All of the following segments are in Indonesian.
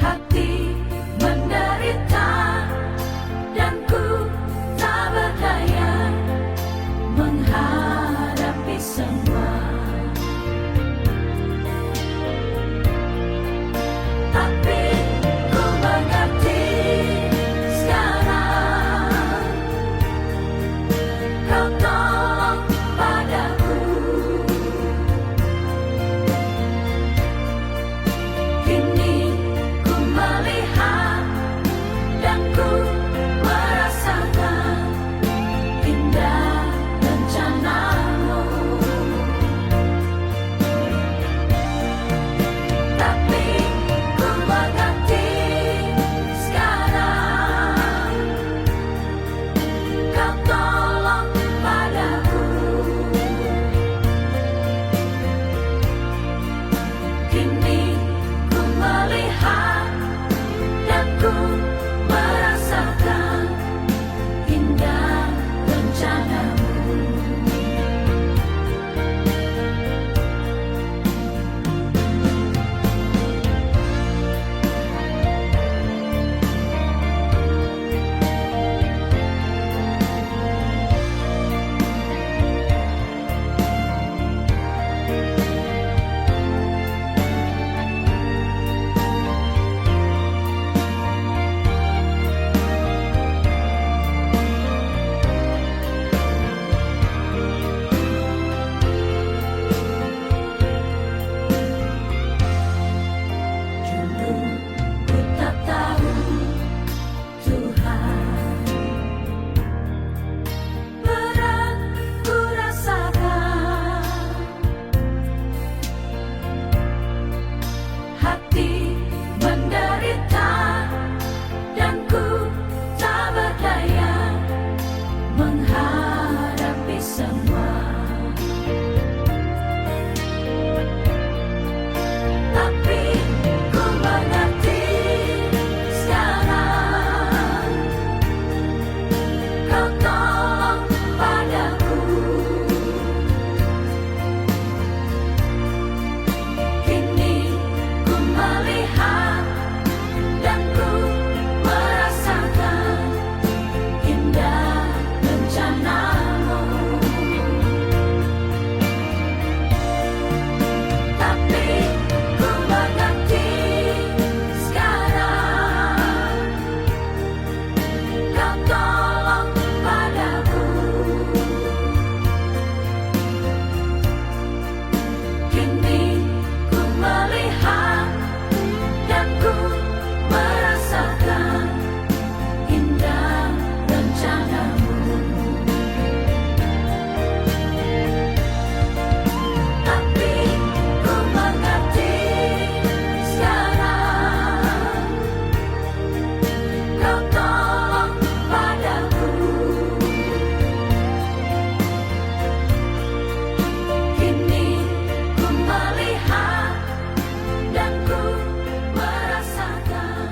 hati menderita dan ku tak berdaya menghadapi semua. Tapi ku mengerti sekarang, kau tolong padaku. Kini ku melihat dan ku merasakan indah rencanamu. Tapi ku mengerti sekarang, kau tolong padaku. Kini ku melihat dan ku merasakan indah rencanamu. Dulu ku tak tahu Tuhan, berat ku rasakan, hati menderita dan ku tak berdaya menghadapi semua. Tapi ku mengerti sekarang, kau tolong padaku. Kini ku melihat dan ku merasakan indah rencanamu. Tapi ku mengerti sekarang, kau tolong padaku. Kini ku melihat dan ku merasakan indah rencanamu. Tapi ku mengerti sekarang, kau tolong padaku. Kini ku melihat dan ku merasakan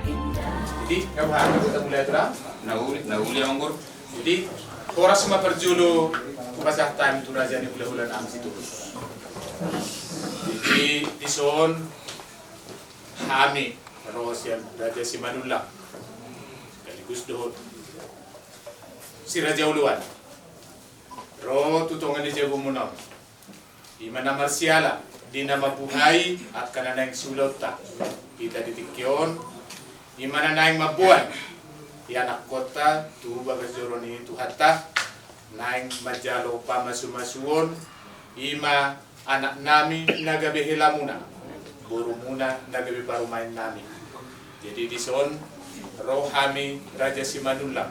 indah. Jadi, kau harus kita mulai terang. Nauli anggur. Jadi, orang semua perjulu pasah time itu raja ni bulan am situ. Jadi, di son Hami Rosian Raja Simanullah sekaligus dohot si Raja Uluan. Ro tutongan di Jago Munam. Di mana Marsiala di nama buhay at kananang sulota kita ditikyon di mana naing mabuan di anak kota tu bagasjoron ini tu hatta naing majalo pa masumasuon ima anak nami nagabihila muna buru muna nagabi parumain nami. Jadi di son rohami Raja Simanullah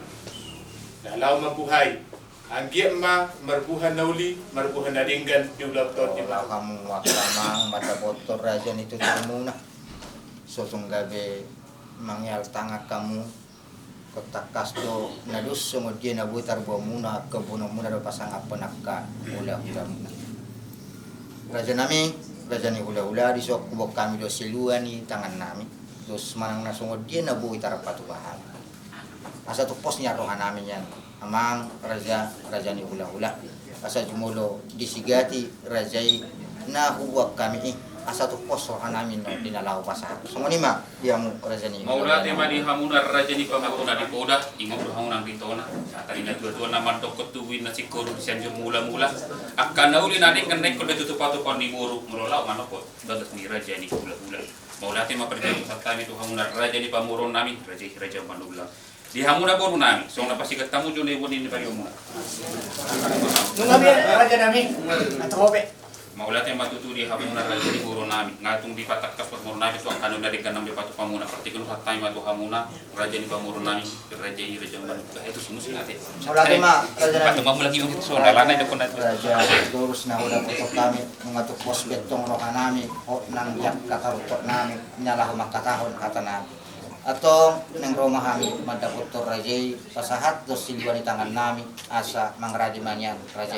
dalau mabuhay ang ma marbuhan nauli marbuhan nadinggan di ulang tahun di Kalau kamu wakamang mata botol raja itu muna sosong gabe mangyal tangak kamu ketakas do nadus sungod dia nabutar buah muna kebunuh muna do pasang apa nakka ulah muna raja nami raja ni hula-hula di sok kubok kami do siluan ni tangan nami dos manang nasungod dia nabutar patu bahan asa tu posnya rohan nami yan amang raja ni hula-hula asa jumulo disigati rajai na huwag kami asa tu pos namin no dinalaw pasahat. So ni ma diamu raja ni. Maula tema di hamuna raja ni pamakuna di poda ingo hamunan bitona. Tadi na dua naman dokot tuwin na sikuro sianjur mula-mula. Akan nauli na din kan ko dito pato pa ni buru mulolaw manoko. Dadas ni raja ni mula-mula. Maula tema perjalanan sa kami tu hamuna raja ni pamuron namin raja manula. Di hamuna boru namin. So napasi ketemu jone woni ni pariumuna. Nungabi raja namin at hobe. Maula tema tutu di hamuna raja ni buru namin. Ngatung di patakkas pamurun namin tu akan dari kanam di patu pamuna. Partikulun hatai matu hamuna raja ni pamurun namin raja manula. Itu semua sih ate. Mula tema raja Patu namin. mamu lagi untuk so dalana itu kena. Raja terus na udah putok kami mengatuk pos betong roka nami o nang yak kakarukot nami nyalah makatahon kata nami. Atau neng rumah kami madapot to raja pasahat dos silwan di tangan nami asa mangradi manyan raja.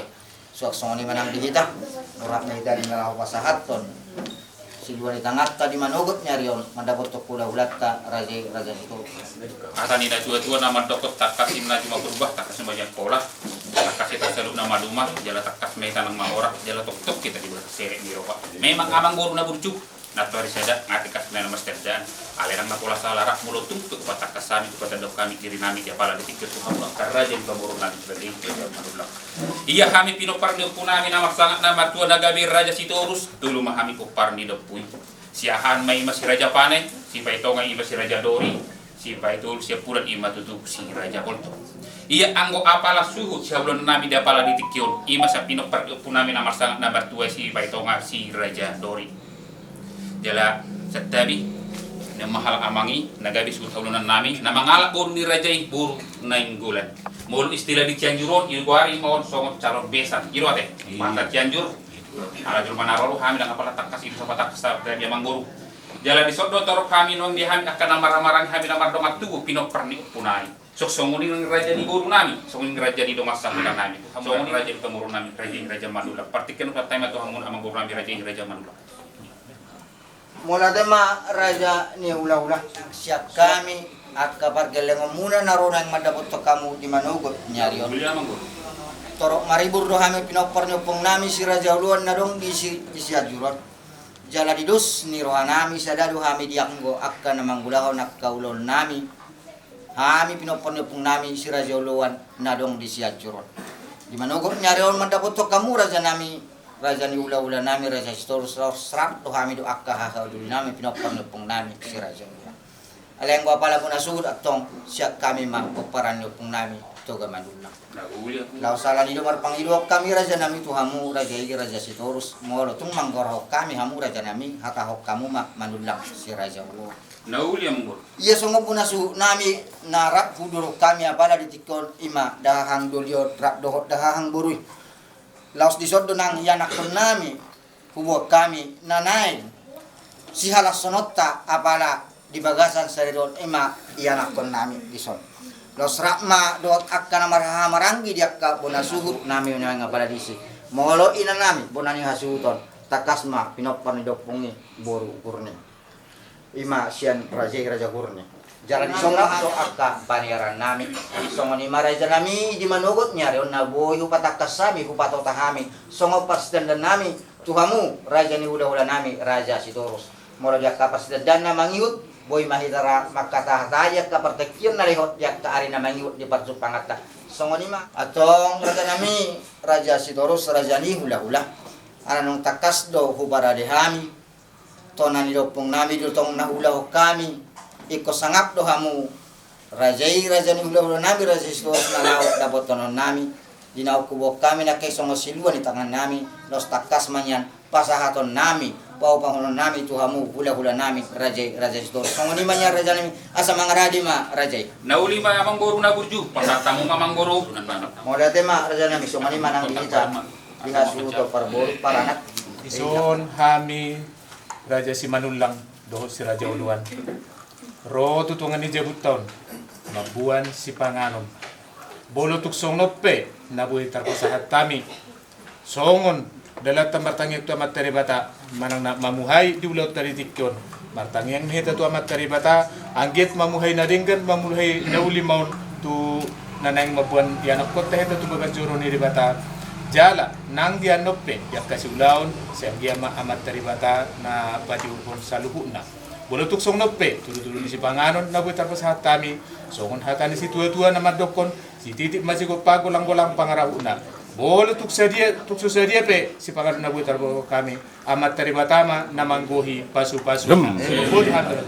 Suak songoni manang dihita urak na hita dinalaw pasahat ton silwan di tangan tadi manugot nyarion madapot to kula ulat ka raja itu. Kata ni dah tua nama dokot takasim na cuma berubah takas banyak pola. Takas kita selalu nama rumah jala takas meta nang maorak jala tok kita di serek di ropa. Memang amang boru na burjuk. Natari sada ngatikas na mas terdaan alerang na pola salarak mulutung tu patakas sami tu pada dok kami kiri nami dia pala ditikir tu kamu karena jadi pemurun nami sebagai manulah. Iya kami pinopar ni punami nama sangat nama tua nagabi raja Sitorus dulu mah kami popar ni dopui. Siahan mai masih raja pane, si paitonga i masih raja Dori, si paitul si puran i matutu si raja Bolto. Iya anggo apalah suhu sebelum nami dia pala ditikir. I masa pinopar punami nama sangat nama tua si paitonga si raja Dori. Jala setabi na mahal amangi nagabi sutaulunan nami na mangalak boru ni rajai boru nainggulan mulu istilah di Cianjuron ilguari mawon songot calon besan iro ate mata Cianjur ala jur manarolu kami dengan pala takas itu sama takas dari mangguru jala di sodo torok kami non di kami akan namar-namarang kami namar domat tubuh pinok perni punai sok songuni raja di boru nami songuni raja di domas samudan nami songuni raja di temurun nami raja Mandula partikan patai matu hamun amang boru nami raja Mandula. Mula tema raja ni ula-ula siap kami ak kapar geleng muna narona yang madapot to kamu di manugot nyarion. Torok maribur do kami pinopor nyopong nami si raja uluan na dong di ajuran. Jala didus ni roha nami sadadu kami diakgo akka namang gulahon akka ulon nami. Kami pinopor nyopong nami si raja uluan na dong di ajuran. Di manugot nyarion madapot to kamu raja nami raja ni ula-ula nami raja Sitorus serat do kami do akka hahaw do nami pinopong nami si raja ula. Aleng gua pala puna sud atong siap kami mapaparan nyopong nami toga Mandula. Lau salah ni do marpangido kami raja nami tu hamu raja Sitorus molo tung manggorho kami hamu raja nami hatahok kamu Mandula si raja ula. Nauli yang mur. Iya songo puna su nami narap huduro kami apala ditikon ima dahang dolio rak dohot dahang burui. Laos disodo nang yanak nami hubo kami nanay si halas sonota apala di bagasan saridon ima yanak nami dison los rakma dot akka maranggi dia ka bona suhut nami nga apala disi molo ina nami bonani hasuton takasma pinopar ni dopungi boru kurni ima sian raja kurni jalan songa do akka paniaran nami songo ni maraja nami di manugot nyari na boyu patakas sami hupato tahami songo pasdan nami tuhamu raja ni hula nami raja Sitorus molo dia kapas dan na mangiut boy mahidara makata hataya ka pertekir na lehot dia ka ari na mangiut di parsu pangata songo ni ma atong raja nami raja Sitorus raja ni hula anong takas do hubara dehami tonani dopong nami dutong na hula kami iko sangap do hamu raja ni hula nami raja Sitorus na laot dapat tonon nami dinau kubo kami na kay songo siluan di tangan nami los takas manyan pasahaton nami pau pangunon nami tu hamu hula nami raja Sitorus songo ni manyan raja nami asa mangaradi ma raja Nauli ma amang boru na burju pasatamu amang boru nan banat. moda tema raja nami songo ni manang kita dihasu to parboru paranat Ison kami raja si Manulang dohot si raja uluan. Ro tutungan ni jebut taon mabuan si panganom. Bolo tuksong nope nabuhi tarpasahat kami. Songon dalat martangi tu amat bata manang na mamuhay di ulau tari tikyon. Martangi yang mihita tu amat bata anggit mamuhay na dinggan mamuhay nauli maun tu nanang mabuan yanak kota hita tu baganjuro ni bata. jala nang dia nope yak kasulaon sa dia amat taribata na pati ulpon sa luhuna bolo tuksong nope tulu-tulu ni si panganon na butar pa sa hatami songon hatani si tua-tua na madokon si titip masih ko pagulang-gulang pangarahuna bolo tuksa dia pe si panganon na butar po kami amat taribata na manggohi pasu-pasu bolo hatana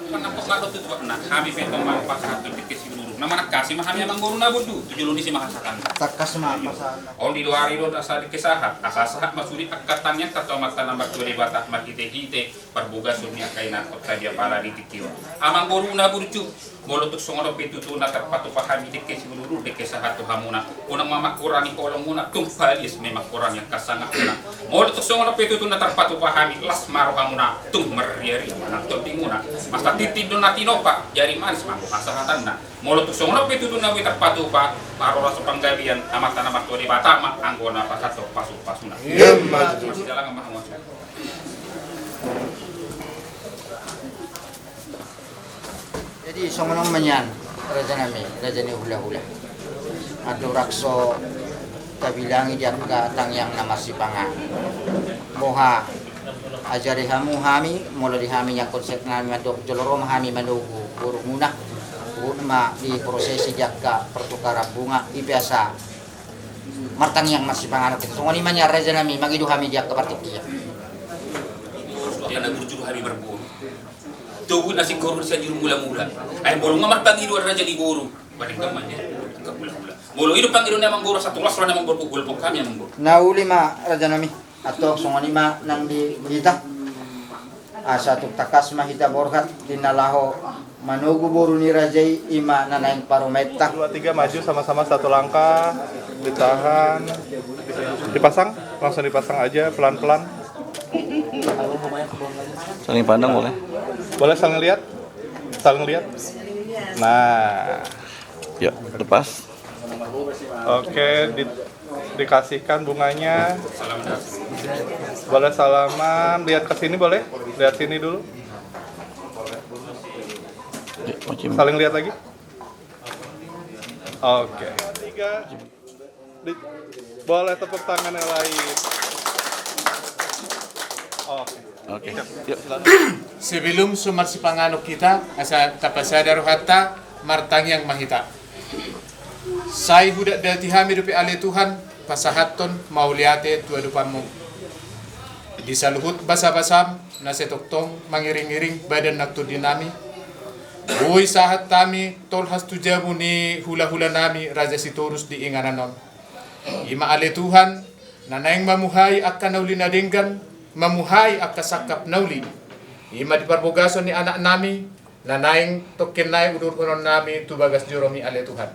Panapok nga doon tutuwa na kami petong mapakahat ng pikis siguro. Naman kasi mahami ang guru na budu. Tujulo ni si makasakan. Takas mapasa. On di luar iro asa di kesahat. Asasahat masuri pagkatangnya tato mata nambak tuwa bata makite-hite parbuga sunya kaina kota dia pala di titiwa. Amang guru na burcu. Bolo tuk songoro petutu na terpatu pahami di kesi guru di kesahat tu hamuna. Unang mama kurangi kolong muna tumpalis memang kurang yang kasangak muna. Bolo tuk songoro petutu na terpatu pahami las maro hamuna tung meriari mana topi muna. Masa titip do natino pak jari manis mampu kasahatan na. Molo tuk songoro petutu na wita terpatu pak paro rasu panggabian amatan amat tuwa di bata mak anggona pasato pasu-pasuna. Masih dalam mahamuan. Jadi songonong manyan raja ni hula-hula. Ado rakso kabilangi diak ka tangyang na masipangan. Moha ajari hamu hami mula di hami yang konsep ngami madok joloro hami manugu buruk munah ma di prosesi diak ka pertukaran bunga biasa martang yang masipangan itu songoni manya raja nami magidu hami diak ka partikia. Yang nagurjuru hari berburu. Tugu nasi korun sa juru mula-mula. Ay bolong ngamar pangiru raja ni guru. Balik namanya. Enggak mula-mula. Bolo itu pangiru namang guru satu las namang guru kami namang guru. Nauli ma raja nami atau songoni ma nang di berita. Satu takas mahita borhat dinalaho manugu boru ni rajai ima nanaing parometa. 2, 3 maju sama-sama satu langkah, ditahan, dipasang, langsung dipasang aja pelan-pelan. Saling pandang boleh? Boleh saling lihat? Saling lihat? Nah, Ya, lepas. oke, dikasihkan bunganya. Boleh salaman, lihat ke sini boleh? Lihat sini dulu. Ya, macam Saling lihat lagi. Oke. 3. Boleh tepuk tangan yang lain. Oke. Oke. Yuk, silakan. Sebelum sumar si panganok kita asa tapasadaro hatta martang yang mahita. Sai hudak dati hami dupi ale Tuhan pasahaton mauliate tua dupamu. Di saluhut basa-basam nase toktong mangiring-iring badan naktu dinami. Boy sahat tami tol has tujabu ni hula-hula nami raja sitorus di ingananon. Ima ale Tuhan nanaing mamuhay akka nauli nadenggan mamuhay akka sakap nauli. Ima di parbogason ni anak nami nanaing token naing udur konon nami tubagas juromi ale Tuhan.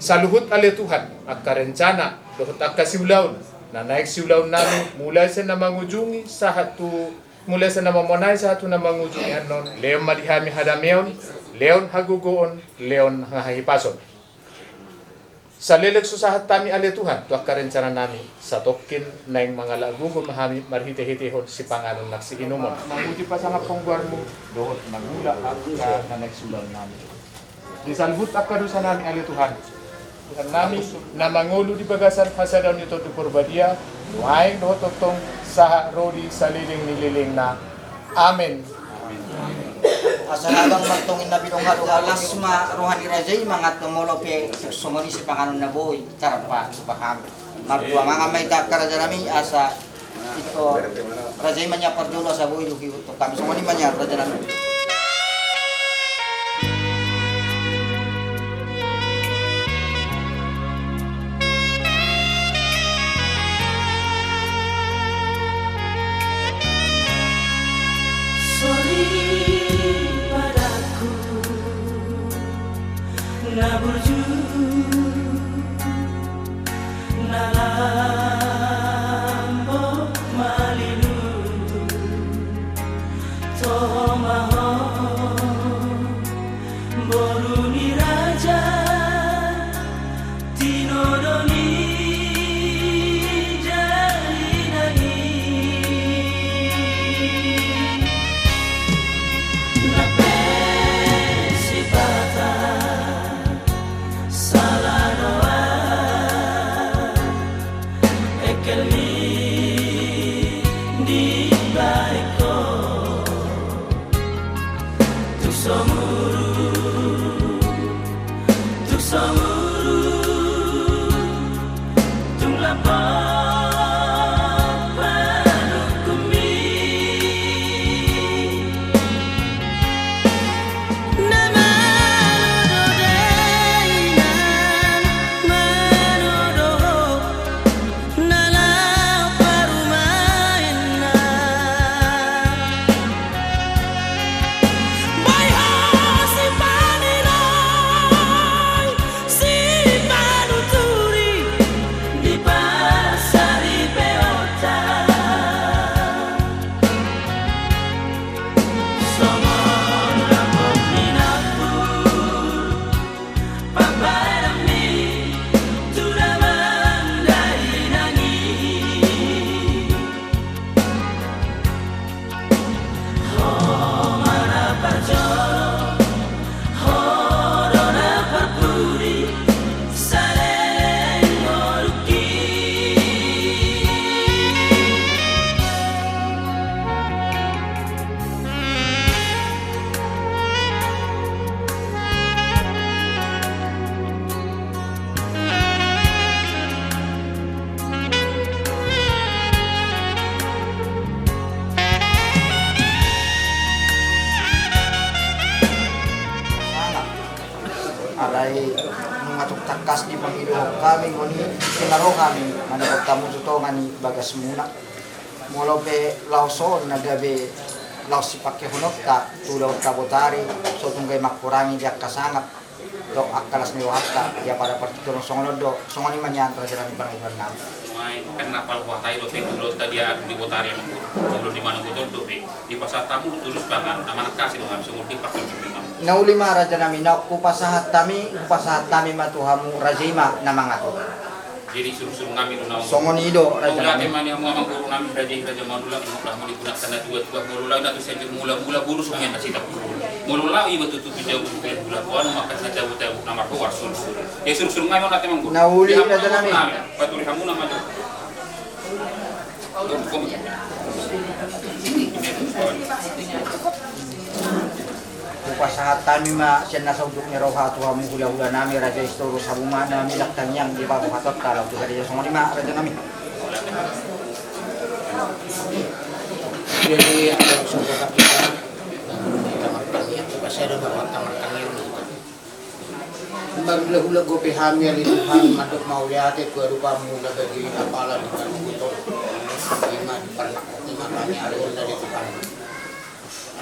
Saluhut ale Tuhan akka rencana dohut akka siulaun nanaing siulaun nami mulai sa namangujungi sahatu mulai sa namamonay sahatu namangujungi anon leon madihami hadameon leon hagugoon leon hahipason. Sa lilag susahat tami ale Tuhan, tuwak ka rencana nami sa tokin na yung mga lagugon mahami marhite-hitihon si pangalan na si inumon. Mabuti pa sa nga pongguar mo, doon magula ka na nagsulang namin. Disalbut ka doon sa nami ale Tuhan. Tuhan nami na mangulo di bagasan hasadaw nito di Purbadia, maayang doon totong sa rodi sa liling nililing na. Amen. Asalabang magtungin na bilong halugalas ma rohani rajay mga tumulo pe sumoni si panganon na boy tarpa subaham. Martua mga may takaraja nami asa ito rajay manya pardulo sa boy yuki untuk kami sumoni manya raja nami. alay mengatuk takas di pemilu kami ngoni kinaro kami manakot tamu tutongan ni bagas muna molo pe lauson nagabe laos sipake hunot ta tulaw tabotari so tunggay makurangi diak kasangat dok akalas ni wahata ya pada partiturong songonodo songoni manyan rajaran panguban namin kenapa lupa tayo do pengulot tadi ada di botari sebelum di mana betul do di pasar tamu tulus banget amanat kasih do harus ngurti pakai nauli ma raja namin na kupasahat tami matuhamu rajima na mga to. Jadi suruh-suruh kami do naung. Songonido raja namin. namin. Mani ang mga guru namin raja manula imuklah mo dikunak sana dua mulula na to sa mula guru sungyan na sita. Mulula iba tutupi jauh gula ko ano makas na jauh nama ko warsul. Suruh-suruh kami natin mang guru. Nauli raja namin. Patuloy mo naman do. Kupasahat tami ma siya nasa udok ni Roha tuhamu hula-hula nami raja istoro sa buma na milaktang yang di bago katot talaw juga dia songoni ma raja namin. Jadi ada saudara kita tamarkan yang pasado bawa tamarkan yang Magla-hula gope hamil itu ham madok mauliate ku rupa mula bagi apala di kan buto lima pernak lima kami alun dari Tuhan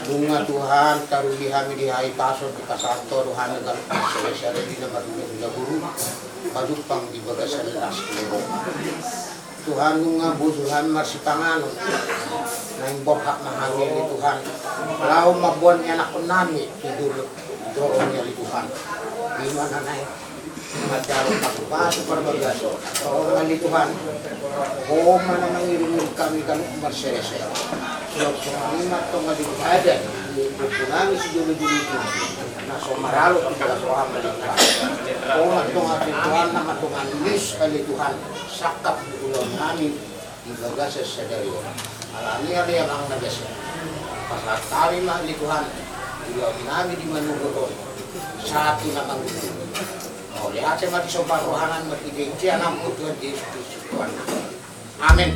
bunga Tuhan taruh di kami di hai paso di pasanto ruhani kalau selesai di nomor dua guru padupang di bagasan las lebo Tuhan bunga buzuhan marsipangan naing borhak mahangil di Tuhan lau mabuan anak nami tidur dorongnya di Tuhan gimana naik macaron pasu perbagaso orang di Tuhan mana nangiring kami kan marserese so lima tong di ada di sejauh itu na so maralo kita so amal tong ati Tuhan nama Tuhan nis kali Tuhan sakap ulang kami di bagasa sadari alani ada yang ang nagasa pas tali mah di Tuhan ulang kami di manugo satu nama oh lihat saya mati sopan rohanan mati dia nama Tuhan Yesus Tuhan amin.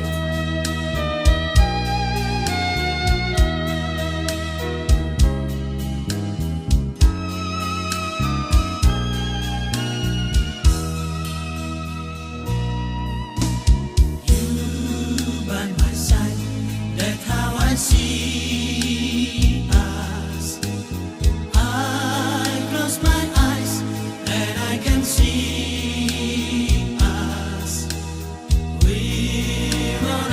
See us, we are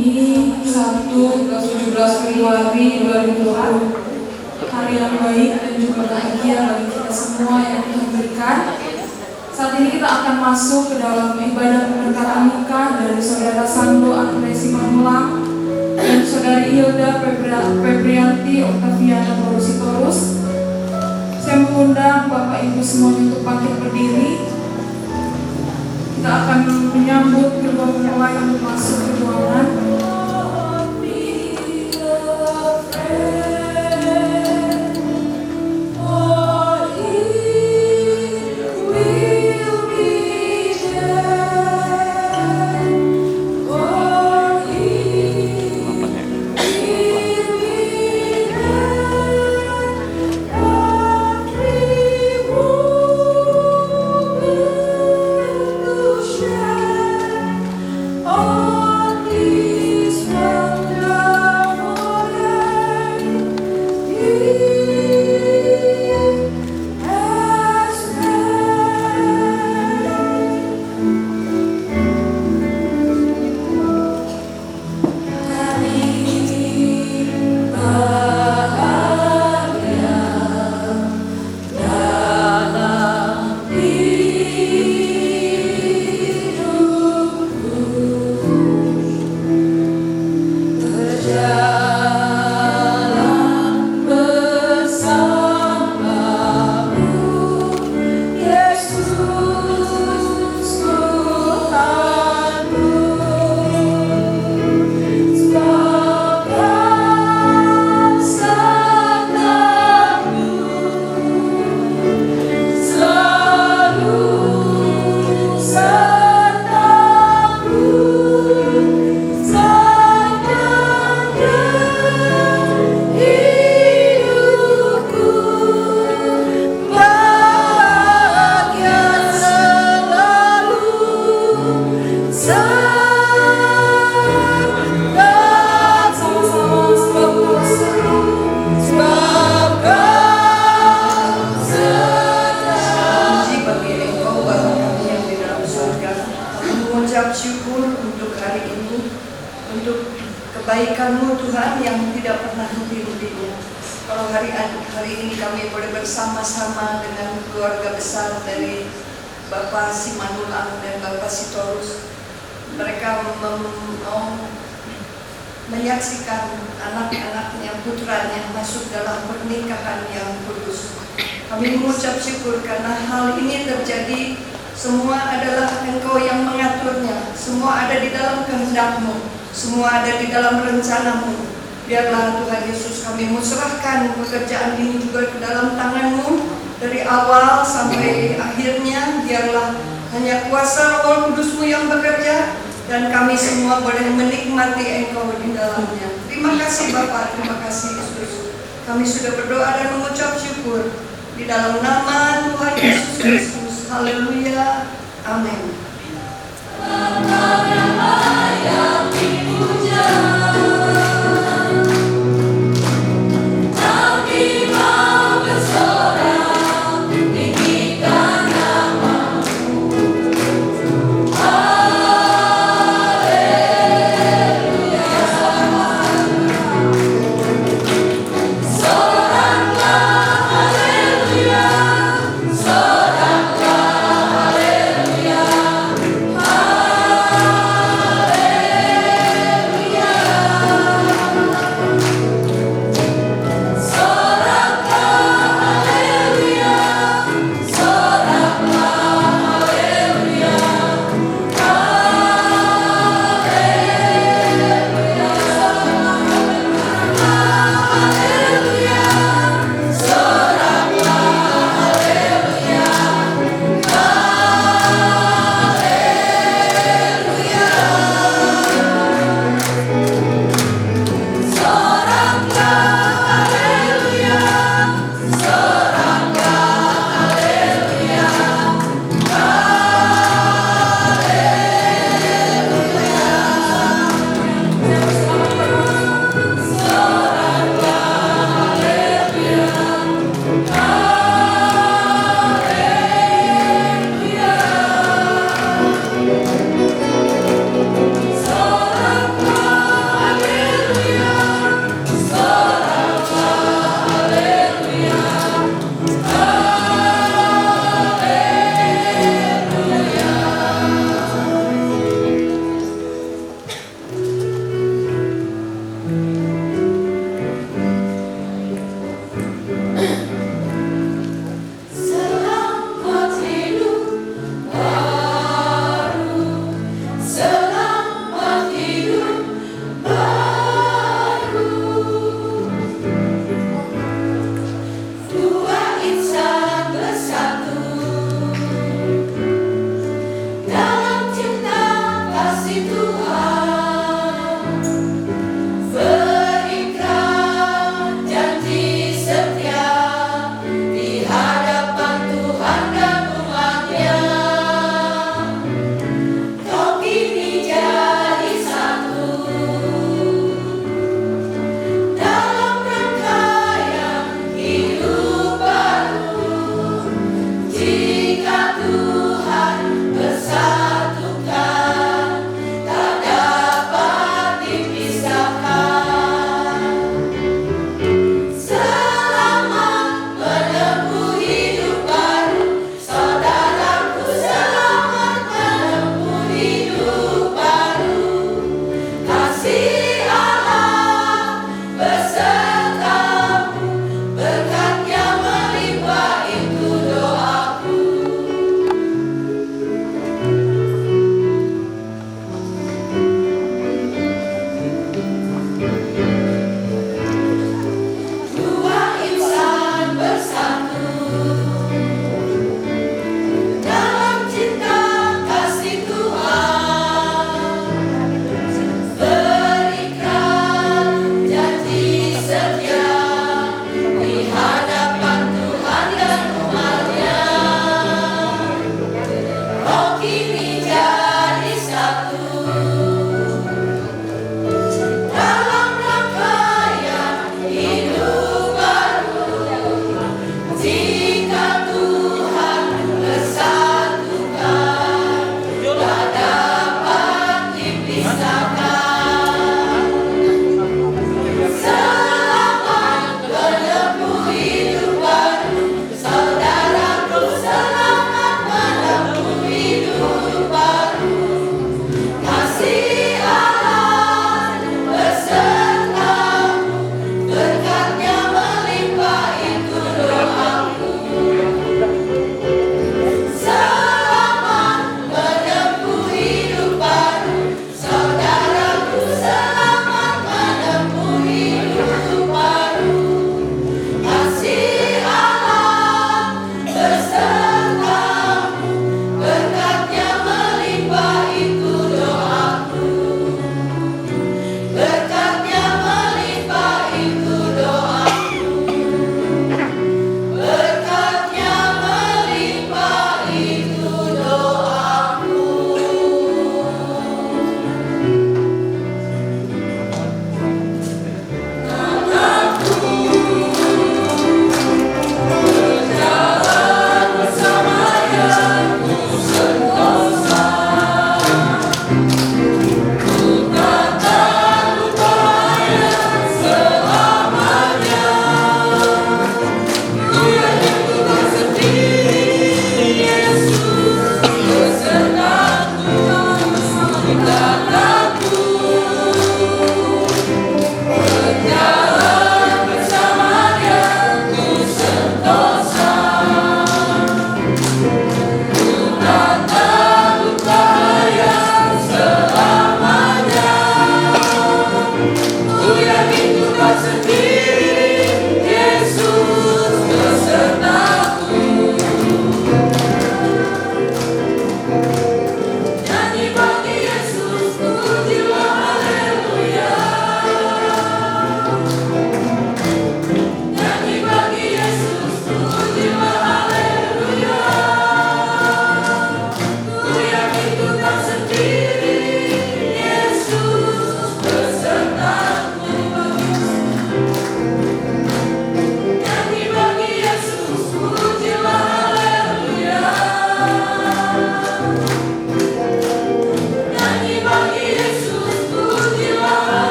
ini Sabtu 17 Februari 2020, hari yang baik dan juga bahagia bagi kita semua yang Tuhan berikan. Saat ini kita akan masuk ke dalam ibadah pemberkatan nikah dari Saudara Sando Andre Simanulang dan Saudari Hilda Febrianti Octaviana Torus. Saya mengundang Bapak Ibu semua untuk bangkit berdiri. Kita akan menyambut kedua mempelai untuk masuk ke ruangan. mengucap syukur untuk hari ini, untuk kebaikan-Mu Tuhan yang tidak pernah henti-hentinya. Kalau hari ini kami boleh bersama-sama dengan keluarga besar dari Bapak Simanulang dan Bapak Sitorus, mereka mau menyaksikan anak-anaknya, putranya masuk dalam pernikahan yang kudus. Kami mengucap syukur karena hal ini terjadi. Semua adalah Engkau yang mengaturnya. Semua ada di dalam kehendak-Mu. Semua ada di dalam rencana-Mu. Biarlah Tuhan Yesus kami serahkan pekerjaan ini juga ke dalam tangan-Mu. Dari awal sampai akhirnya, biarlah hanya kuasa Roh Kudus-Mu yang bekerja. Dan kami semua boleh menikmati Engkau di dalamnya. Terima kasih Bapa, terima kasih Yesus. Kami sudah berdoa dan mengucap syukur. Di dalam nama Tuhan Yesus Kristus. Haleluya. Amin. Haleluya.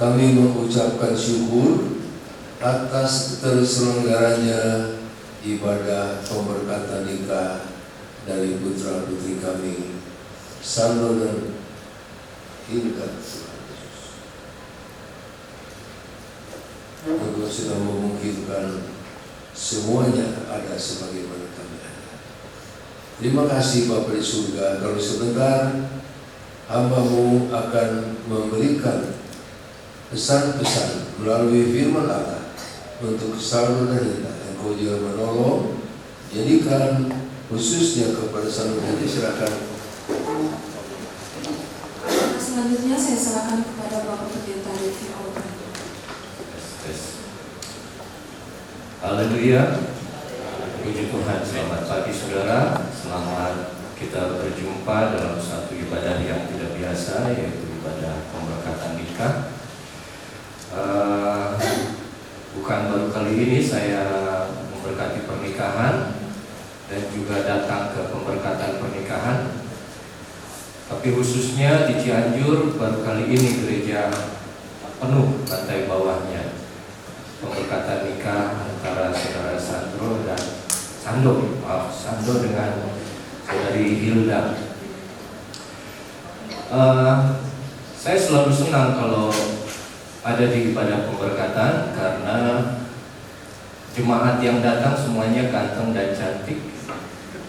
Kami mengucapkan syukur atas terselenggaranya ibadah pemberkatan nikah dari putra putri kami, Sandro dan Hilda. Engkau sudah memungkinkan semuanya ada sebagaimana kami ada. Terima kasih Bapa di surga, kalau sebentar hamba-Mu akan memberikan pesan-pesan melalui firman Allah untuk Saudara kita. Engkau juga menolong, jadikan khususnya kepada Saudara kita, silakan. Selanjutnya saya serahkan kepada Bapak Pendeta Devi Oban. Haleluya. Puji Tuhan, selamat pagi saudara. Selamat kita berjumpa dalam satu ibadah yang tidak biasa, yaitu ibadah pemberkatan nikah. Bukan baru kali ini saya memberkati pernikahan dan juga datang ke pemberkatan pernikahan, tapi khususnya di Cianjur baru kali ini gereja penuh lantai bawahnya. Pemberkatan nikah antara saudara Sando dengan saudari Hilda. Saya selalu senang kalau ada di ibadah pemberkatan karena jemaat yang datang semuanya ganteng dan cantik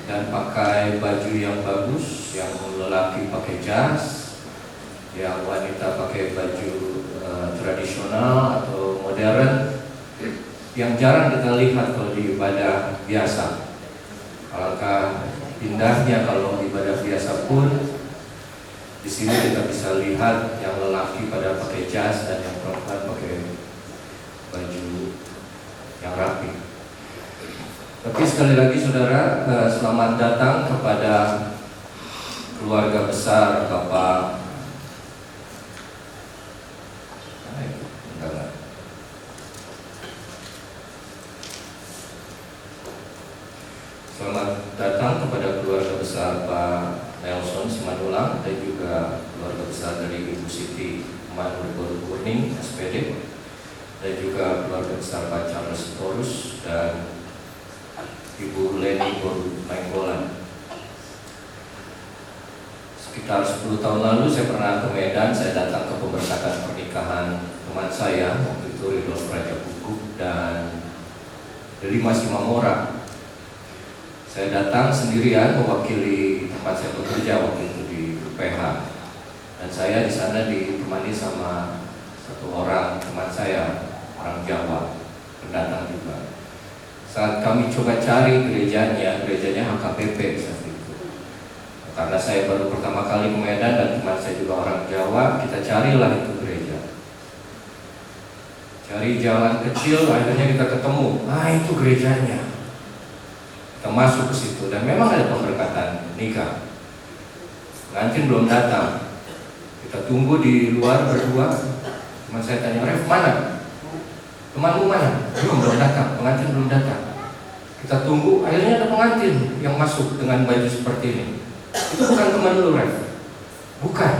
dan pakai baju yang bagus, yang lelaki pakai jas, yang wanita pakai baju tradisional atau modern, yang jarang kita lihat kalau di ibadah biasa. Alangkah indahnya kalau ibadah biasa pun di sini kita bisa lihat yang lelaki pada pakai jas dan yang perempuan pakai baju yang rapi. Tapi sekali lagi saudara, selamat datang kepada keluarga besar Bapak Selamat datang kepada keluarga besar Pak Nelson Simanulang dan juga keluarga besar dari Ibu Siti Manur Kuning SPD dan juga keluarga besar Pak Charles Torus dan Ibu Leni Nainggolan. Sekitar 10 tahun lalu saya pernah ke Medan, saya datang ke pemberkatan pernikahan teman saya, waktu itu Ridolf Raja Bukuk dan Delimas Imamora. Saya datang sendirian mewakili tempat saya bekerja waktu itu di UPH, dan saya di sana ditemani sama satu orang teman saya, orang Jawa, pendatang juga. Saat kami coba cari gerejanya HKBP saat itu. Karena saya baru pertama kali ke Medan dan teman saya juga orang Jawa, kita carilah itu gereja. Cari jalan kecil, akhirnya kita ketemu. Itu gerejanya. Kita masuk ke situ dan memang ada pemberkatan nikah. Pengantin belum datang. Kita tunggu di luar berdua. Teman saya tanya, "Ref, mana? Temanmu mana?" Belum datang, pengantin belum datang. Kita tunggu, akhirnya ada pengantin yang masuk dengan baju seperti ini. Itu bukan teman lu, Ref. Bukan.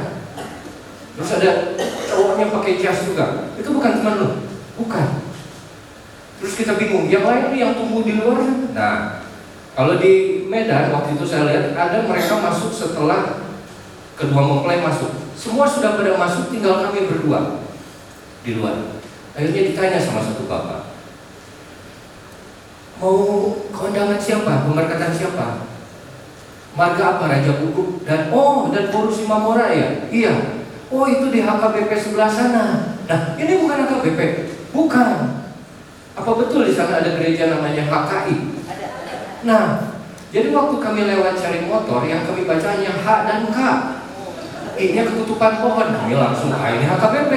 Terus ada cowoknya pakai jas juga. Itu bukan teman lu. Bukan. Terus kita bingung, yang lain yang tunggu di luar. Nah, kalau di Medan waktu itu saya lihat ada mereka masuk setelah kedua mempelai masuk. Semua sudah pada masuk, tinggal kami berdua di luar. Akhirnya ditanya sama satu bapak, "Mau kondangan siapa? Pemberkatan siapa? Marga apa? Raja Bukuk dan Borus Imamora ya? Iya. Oh, itu di HKBP sebelah sana. Nah, ini bukan HKBP. Bukan. Apa betul di sana ada gereja namanya HKI? Nah, jadi waktu kami lewat cari motor, yang kami baca hanya H dan K. I-nya ketutupan pohon. Kami langsung, ini HKBP.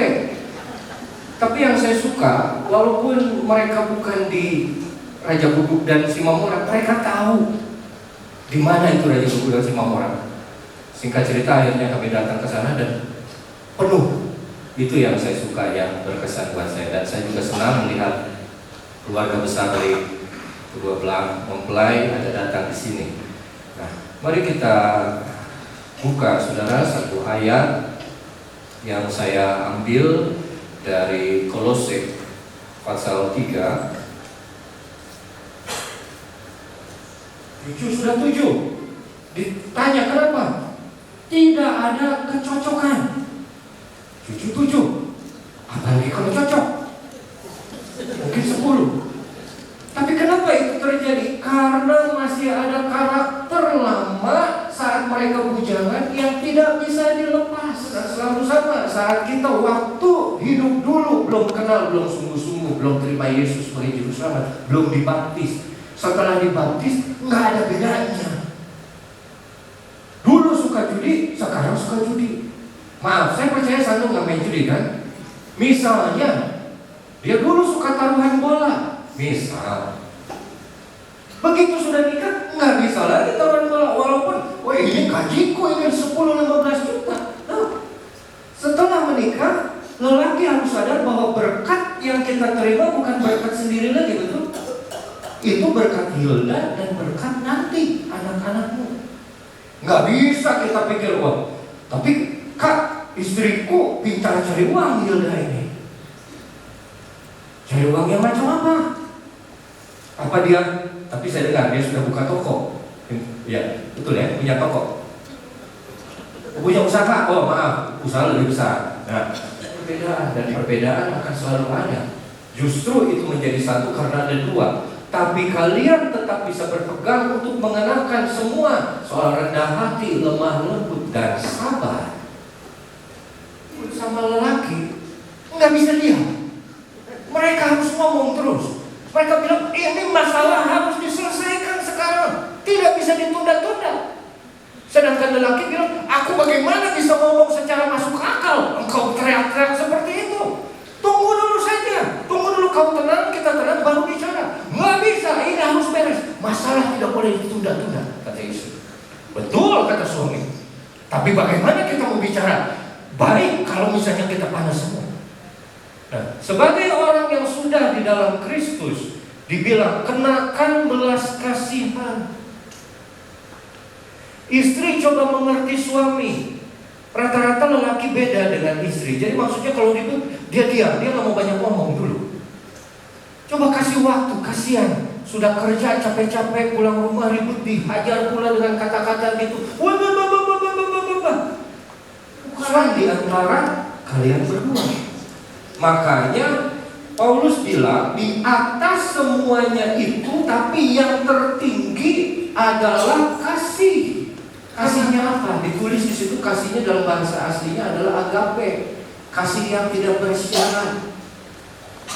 Tapi yang saya suka, walaupun mereka bukan di Raja Bukuk dan Simamora, mereka tahu di mana itu Raja Bukuk dan Simamora. Singkat cerita, akhirnya kami datang ke sana dan penuh. Itu yang saya suka, yang berkesan buat saya. Dan saya juga senang melihat keluarga besar dari kedua belah mempelai ada datang di sini. Nah, mari kita buka, saudara, satu ayat yang saya ambil dari Kolose pasal 3. 7 sudah 7. Ditanya kenapa? Tidak ada kecocokan. 7. Apalagi kalau cocok? Mungkin 10. Tapi kenapa Kenapa itu terjadi? Karena masih ada karakter lama saat mereka bujangan yang tidak bisa dilepas. Dan selalu sama saat kita waktu hidup dulu belum kenal, belum sungguh-sungguh, belum terima Yesus sebagai juru selamat, belum dibaptis. Setelah dibaptis nggak ada bedanya. Dulu suka judi, sekarang suka judi. Maaf, saya percaya Sando nggak main judi kan? Misalnya dia dulu suka taruhan bola, misal. Begitu sudah nikah, nggak bisa lagi taruhan bola. Walaupun, wah ini gajiku ini 10-15 juta. Nah, setelah menikah, lelaki harus sadar bahwa berkat yang kita terima bukan berkat sendiri lagi, betul? Itu berkat Hilda dan berkat nanti anak-anakmu. Nggak bisa kita pikir, wah, tapi Kak, istriku pintar cari uang Hilda ini. Cari uang yang macam apa? Apa dia? Tapi saya dengar dia sudah buka toko. Ya, betul ya, punya toko. Punya usaha, oh maaf, usaha lebih besar. Nah, perbedaan dan perbedaan akan selalu ada. Justru itu menjadi satu karena ada dua. Tapi kalian tetap bisa berpegang untuk mengenakan semua soal rendah hati, lemah lembut, dan sabar. Sama lelaki nggak bisa diam. Mereka harus ngomong terus. Mereka bilang ini masalah harus diselesaikan sekarang, tidak bisa ditunda-tunda. Sedangkan lelaki bilang, aku bagaimana bisa ngomong secara masuk akal? Engkau teriak-teriak seperti itu. Tunggu dulu saja, tunggu dulu kau tenang, kita tenang baru bicara. Nggak bisa, ini harus beres. Masalah tidak boleh ditunda-tunda, kata istri. Betul kata suami. Tapi bagaimana kita mau bicara? Baik kalau misalnya kita panas semua. Nah, sebagai orang yang sudah di dalam Kristus, dibilang kenakan belas kasihan. Istri coba mengerti suami. Rata-rata lelaki beda dengan istri. Jadi maksudnya kalau ribut, dia diam, dia nggak mau banyak ngomong dulu. Coba kasih waktu, kasihan. Sudah kerja capek-capek, pulang rumah ribut, dihajar pula dengan kata-kata gitu. Bukan di antara kalian berdua. Makanya Paulus bilang di atas semuanya itu, tapi yang tertinggi adalah kasih. Kasihnya apa? Ditulis di situ kasihnya dalam bahasa aslinya adalah agape. Kasih yang tidak bersyarat.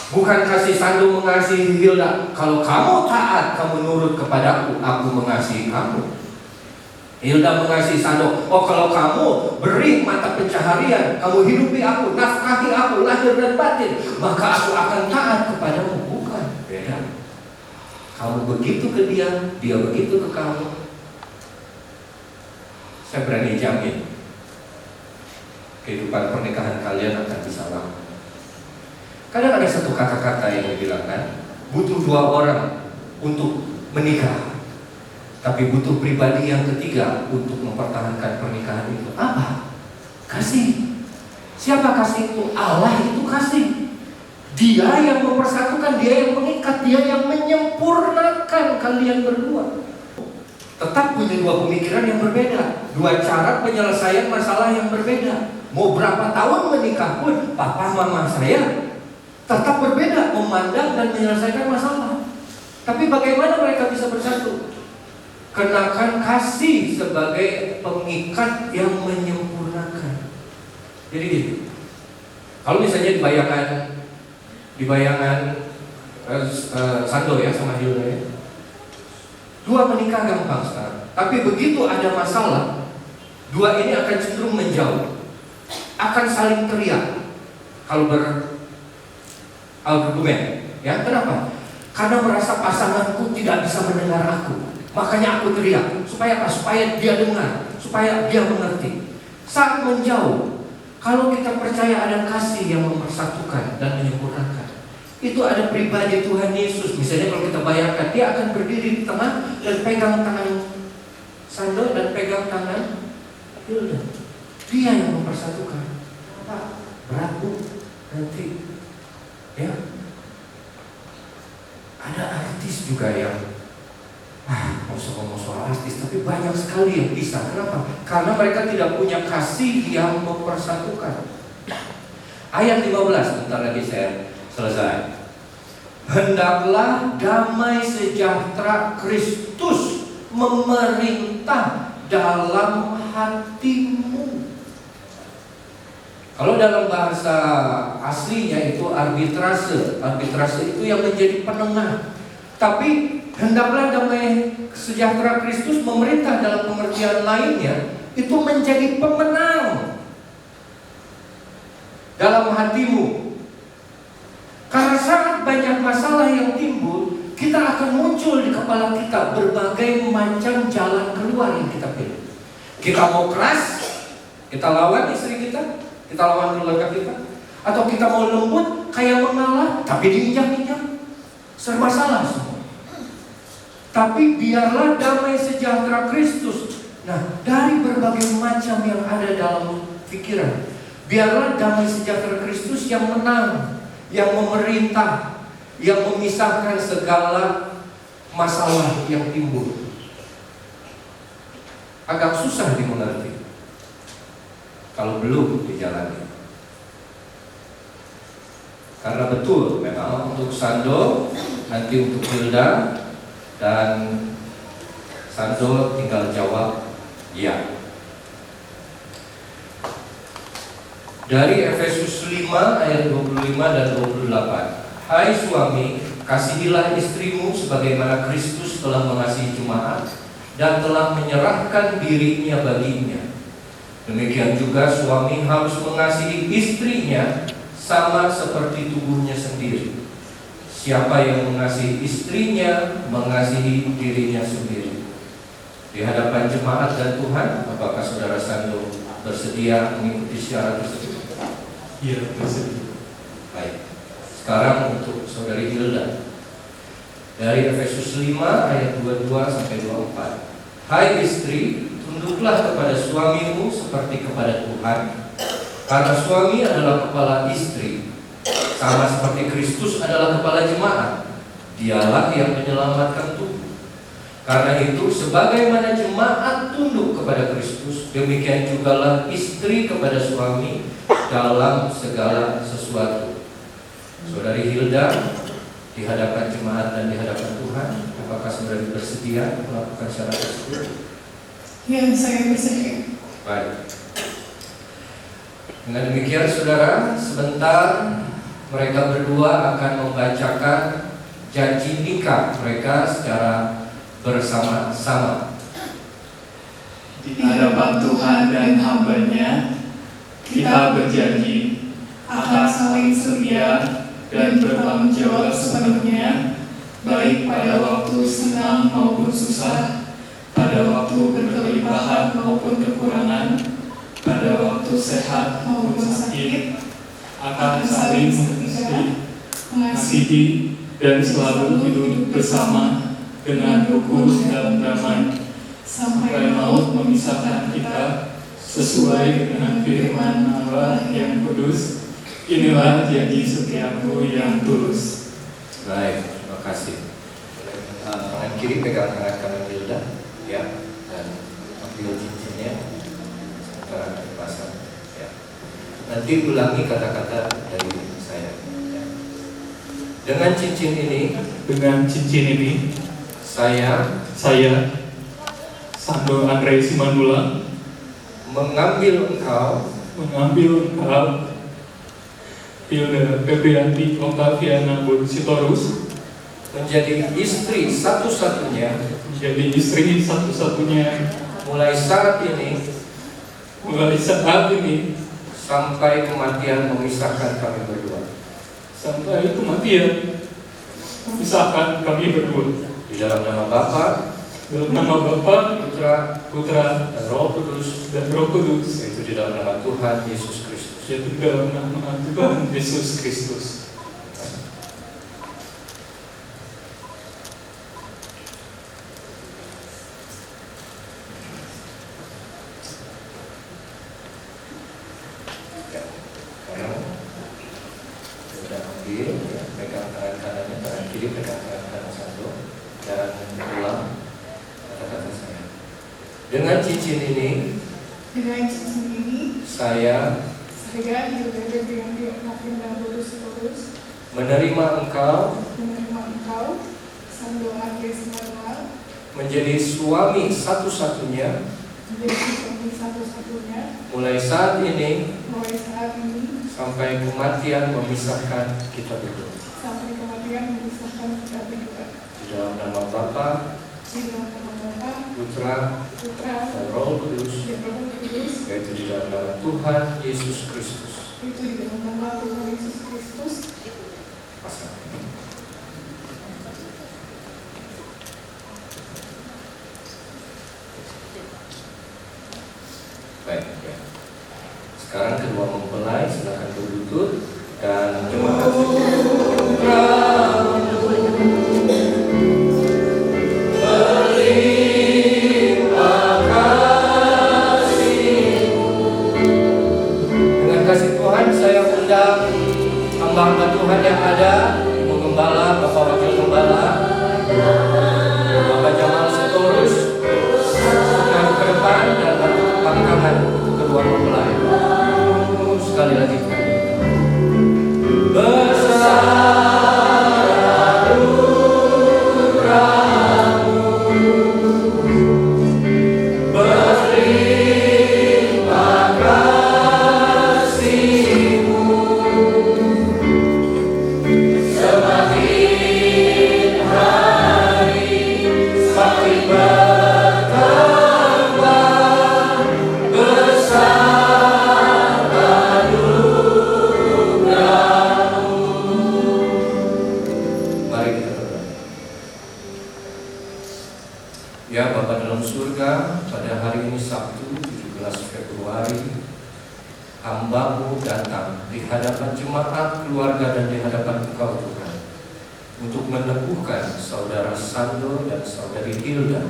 Bukan kasih Sando mengasihi Hilda. Kalau kamu taat, kamu nurut kepadaku, aku mengasihi kamu. Hilda mengasihi Sando. Oh kalau kamu beri mata pencaharian, kamu hidupi aku, nafkahi aku, lahir dan batin, maka aku akan taat kepadamu. Bukan, beda. Kamu begitu ke dia, dia begitu ke kamu. Saya berani jamin kehidupan pernikahan kalian akan bisa lama. Kadang ada satu kata-kata yang dibilangkan, butuh dua orang untuk menikah, tapi butuh pribadi yang ketiga untuk mempertahankan pernikahan itu. Apa? Kasih. Siapa kasih itu? Allah itu kasih. Dia yang mempersatukan, dia yang mengikat, dia yang menyempurnakan kalian berdua. Tetap punya dua pemikiran yang berbeda, dua cara penyelesaian masalah yang berbeda. Mau berapa tahun menikah pun, papa mama saya tetap berbeda memandang dan menyelesaikan masalah. Tapi bagaimana mereka bisa bersatu? Kenakan kasih sebagai pengikat yang menyempurnakan. Jadi gitu. Kalau misalnya di bayangan Sando ya sama Hilda ya, dua menikah gampang sekarang. Tapi begitu ada masalah, dua ini akan cenderung menjauh, akan saling teriak kalau berargumen. Ya, kenapa? Karena merasa pasanganku tidak bisa mendengar aku. Makanya aku teriak. Supaya apa? Supaya dia dengar, supaya dia mengerti. Saat menjauh, kalau kita percaya ada kasih yang mempersatukan dan menyempurnakan, itu ada pribadi Tuhan Yesus. Misalnya kalau kita bayangkan, dia akan berdiri di tengah dan pegang tangan Sando dan pegang tangan Hilda. Dia yang mempersatukan. Apa? Beraku nanti. Ya. Ada artis juga yang mau ngomong soal artis, tapi banyak sekali yang bisa. Kenapa? Karena mereka tidak punya kasih yang mempersatukan. Ayat 15, bentar lagi saya selesai. hendaklah damai sejahtera Kristus memerintah dalam hatimu. Kalau dalam bahasa aslinya itu arbitrase. Arbitrase itu yang menjadi penengah. Tapi hendaklah damai sejahtera Kristus memerintah dalam pengertian lainnya itu menjadi pemenang dalam hatimu. Karena sangat banyak masalah yang timbul, kita akan muncul di kepala kita berbagai macam jalan keluar yang kita pilih. Kita mau keras, kita lawan istri kita lawan keluarga kita, atau kita mau lembut kayak mengalah tapi diinjak-injak, serba salah semua. Tapi biarlah damai sejahtera Kristus. Nah, dari berbagai macam yang ada dalam pikiran, biarlah damai sejahtera Kristus yang menang, yang memerintah, yang memisahkan segala masalah yang timbul. Agak susah dimengerti kalau belum dijalani. Karena betul memang untuk Sando, nanti untuk Hilda dan Sando tinggal jawab ya. Dari Efesus 5 ayat 25 dan 28. Hai suami, kasihilah istrimu sebagaimana Kristus telah mengasihi jemaat dan telah menyerahkan dirinya baginya. Demikian juga suami harus mengasihi istrinya sama seperti tubuhnya sendiri. Siapa yang mengasihi istrinya mengasihi dirinya sendiri. Di hadapan jemaat dan Tuhan, apakah saudara Sando bersedia mengikuti syarat tersebut? Iya, bersedia. Baik. Sekarang untuk saudari Hilda. Dari Efesus 5 ayat 22 sampai 24. Hai istri, tunduklah kepada suamimu seperti kepada Tuhan. Karena suami adalah kepala istri, sama seperti Kristus adalah kepala jemaat. Dialah yang menyelamatkan tubuh. Karena itu, sebagaimana jemaat tunduk kepada Kristus, demikian jugalah istri kepada suami dalam segala sesuatu. Saudari Hilda, di hadapan jemaat dan di hadapan Tuhan, apakah saudari bersedia melakukan syarat tersebut? Ya, saya bersedia. Baik. Dengan demikian saudara, sebentar mereka berdua akan membacakan janji nikah mereka secara bersama-sama. Di hadapan Tuhan dan hamba-Nya, kita berjanji akan saling setia dan bertanggung jawab sepenuhnya, baik pada waktu senang maupun susah, pada waktu berkelimpahan maupun kekurangan, pada waktu sehat maupun sakit, akan saling mengasihi dan selalu hidup bersama dengan rukun dan damai, sampai maut memisahkan kita sesuai dengan firman Allah yang kudus. Inilah janji setiaku yang tulus. Baik, terima kasih. Tangan kiri pegang tangan kanan Hilda, ya, dan ambil cincinnya sekarang dipasang. Ya. Nanti ulangi kata-kata dari saya. Ya. Dengan cincin ini, saya Sando Andre Simanula, mengambil engkau Hilda Febrianti Octaviana Sitorus menjadi istri satu-satunya mulai saat ini sampai kematian memisahkan kami berdua. Di dalam nama Bapa, Putra dan Roh Kudus, yaitu di dalam nama Tuhan Yesus Kristus. Pegang tangan kanannya, tangan kiri pegang tangan kanan Sando, dan ulang kata-kata saya. Dengan cincin ini, saya menerima engkau Sando Agnes Manuel, menjadi suami satu-satunya menjadi suami satu-satunya mulai saat ini mulai saat ini sampai kematian memisahkan kita berdua. sampai kematian memisahkan kita berdua. Di dalam nama Bapa, Di dalam nama Bapa, Putra, Putra, dan Roh Kudus, dan Roh Kudus, yaitu di dalam nama Tuhan Yesus Kristus. itu di dalam nama Tuhan Yesus Kristus. Pasang. Baik, ya. Sekarang kedua mempelai silakan berlutut dan terima Dengan kasih Tuhan saya undang hamba-hamba Tuhan yang ada, Ibu Gembala, Bapak Wakil Gembala, Bapak Jamal Sitorus, maju ke depan dan batu pangkangan untuk kedua mempelai. Sekali lagi. Ya Bapa dalam surga, pada hari ini Sabtu 17 Februari, hamba-Mu datang di hadapan jemaat keluarga dan di hadapan Engkau Tuhan untuk meneguhkan saudara Sando dan saudari Hilda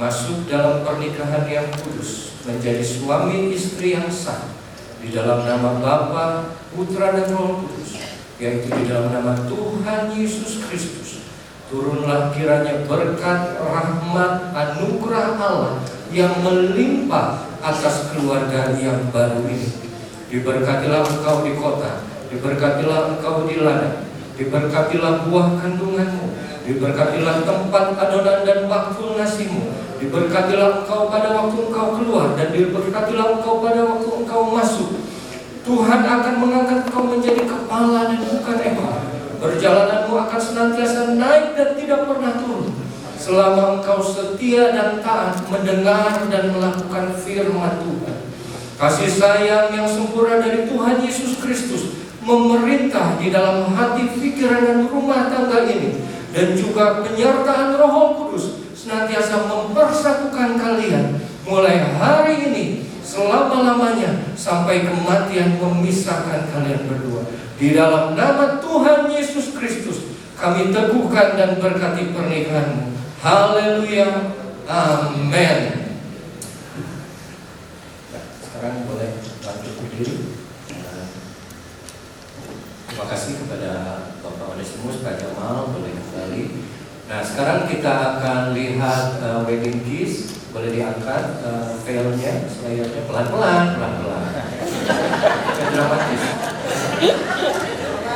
masuk dalam pernikahan yang kudus, menjadi suami istri yang sah di dalam nama Bapa, Putra dan Roh Kudus, yaitu di dalam nama Tuhan Yesus Kristus. Turunlah kiranya berkat, rahmat, anugerah Allah yang melimpah atas keluarga yang baru ini. Diberkatilah engkau di kota, diberkatilah engkau di ladang, diberkatilah buah kandunganmu, diberkatilah tempat adonan dan bakul nasimu, diberkatilah engkau pada waktu engkau keluar, dan diberkatilah engkau pada waktu engkau masuk. Tuhan akan mengangkat engkau menjadi kepala dan bukan ekor. Perjalananmu akan senantiasa naik dan tidak pernah turun, selama engkau setia dan taat mendengar dan melakukan firman Tuhan. Kasih sayang yang sempurna dari Tuhan Yesus Kristus memerintah di dalam hati, pikiran, dan rumah tangga ini, dan juga penyertaan Roh Kudus senantiasa mempersatukan kalian mulai hari ini selama-lamanya sampai kematian memisahkan kalian berdua. Di dalam nama Tuhan Yesus Kristus kami teguhkan dan berkati pernikahanmu. Haleluya. Amin. Nah, sekarang boleh bangkit berdiri. Terima kasih kepada Bapak Onesimus, Pak Jamal, boleh kembali. Nah, sekarang kita akan lihat wedding kiss. Boleh diangkat veilnya, selayarnya pelan-pelan. Dramatis.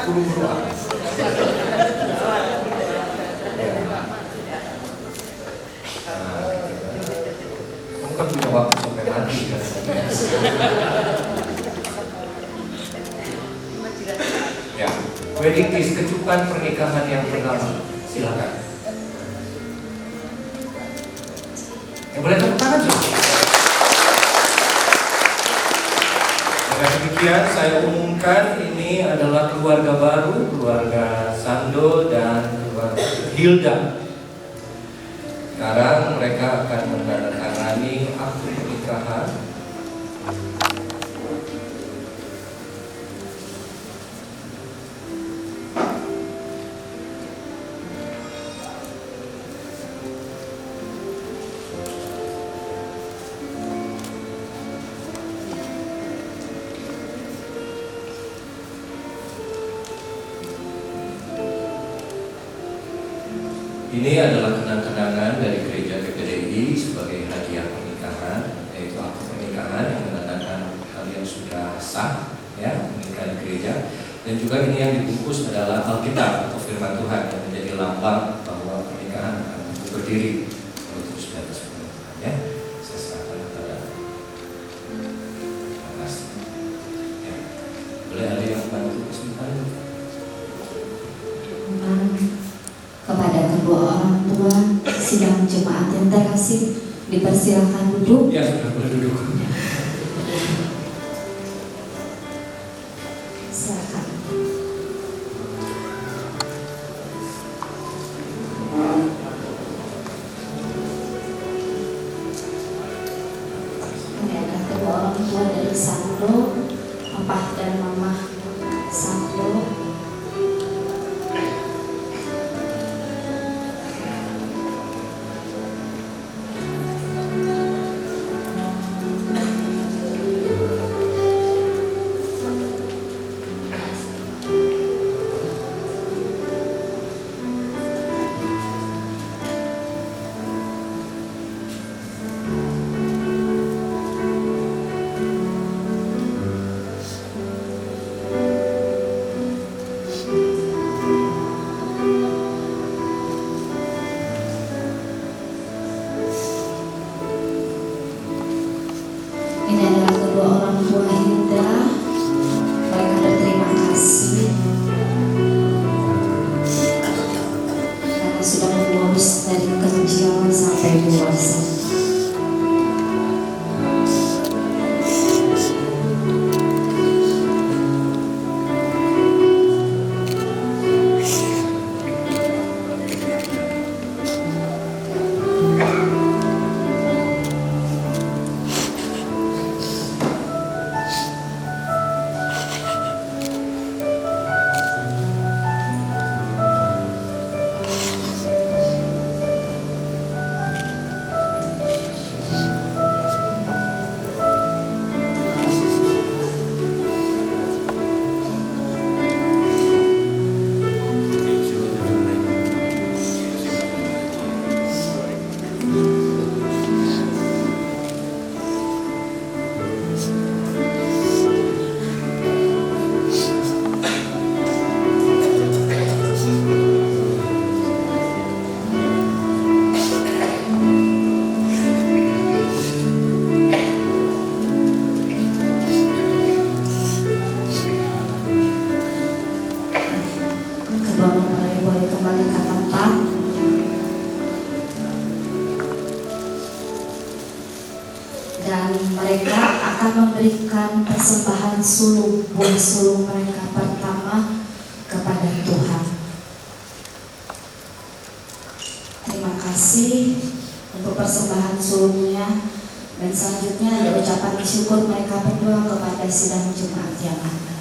Buru-buru apa? Kamu kan punya waktu sampai mati kan? Ya, wedding kiss, kecupan pernikahan yang pertama. Silakan. Yang boleh tepuk tangan juga. Dengan demikian saya umumkan ini adalah keluarga baru, keluarga Sando dan keluarga Hilda. Sekarang mereka akan menandatangani akte pernikahan. Ini adalah kenang-kenangan dari gereja GPDI sebagai hadiah pernikahan, yaitu akte pernikahan yang menandakan kalian sudah sah, ya, menikah di gereja. Dan Dan juga ini yang dibungkus adalah Alkitab atau firman Tuhan yang menjadi lambang bahwa pernikahan akan berdiri terus di atas firman Tuhan. Ya, saya serahkan kepada. Terima kasih. Ya. Boleh ada yang bantu kesempatan? Kepada kedua orang tua sidang jemaat yang terkasih, dipersilakan duduk. Ya, sudah boleh duduk. Silakan. Ini adalah kedua orang tua dari Sando, Papa dan Mama Sando. Ini adalah kedua orang tua Hinda. Mereka berterima kasih karena sudah mengurus dari kecil sampai dewasa. Kedua mempelai boleh kembali ke tempat. Dan mereka akan memberikan persembahan sulung, buah sulung mereka pertama kepada Tuhan. Terima kasih untuk persembahan sulungnya. Dan selanjutnya ada ucapan syukur mereka berdua kepada sidang jemaat yang ada.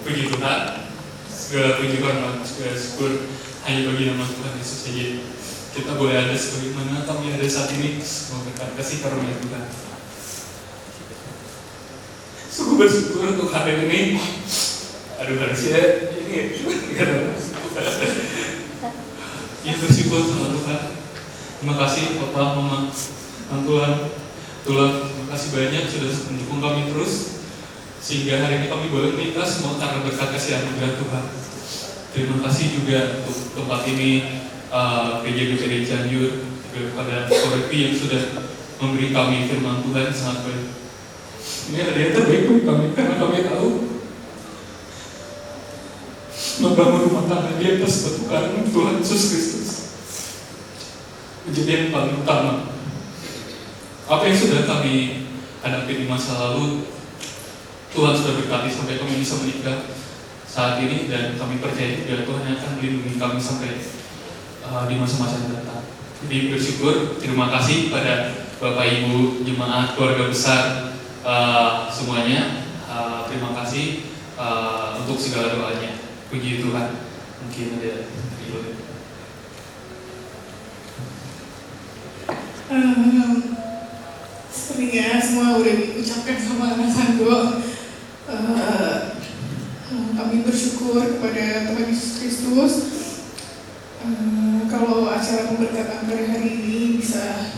Puji Tuhan, segala puji hormat, segala syukur hanya bagi nama Tuhan Yesus saja. Kita boleh ada sebagaimana kami ada saat ini, semua berkat kasih karunia Tuhan. Sungguh bersyukur untuk hari ini. Aduh, harusnya ini ya bersyukur sama Tuhan. Terima kasih Bapak, Mama, Tuhan, terima kasih banyak sudah mendukung kami terus. Sehingga hari ini kami boleh menikah semua karena berkat kasih anugerah Tuhan. Terima kasih juga untuk tempat ini, Gereja GPD Cianjur, juga kepada Korepi yang sudah memberi kami firman Tuhan sangat baik. Ini ada yang terbaik bagi kami karena kami tahu membangun rumah tangga di atas batu karang Tuhan Yesus Kristus menjadi yang paling utama. Apa yang sudah kami hadapi di masa lalu, Tuhan sudah berkati sampai kami bisa menikah saat ini, dan kami percaya juga Tuhan yang akan melindungi kami sampai di masa-masa yang datang. Jadi bersyukur, terima kasih pada Bapak Ibu jemaat keluarga besar semuanya. Terima kasih untuk segala doanya. Puji Tuhan. Mungkin ada sepertinya semua udah diucapkan sama Mas Sando. Kami bersyukur kepada Tuhan Yesus Kristus kalau acara pemberkatan pada hari ini bisa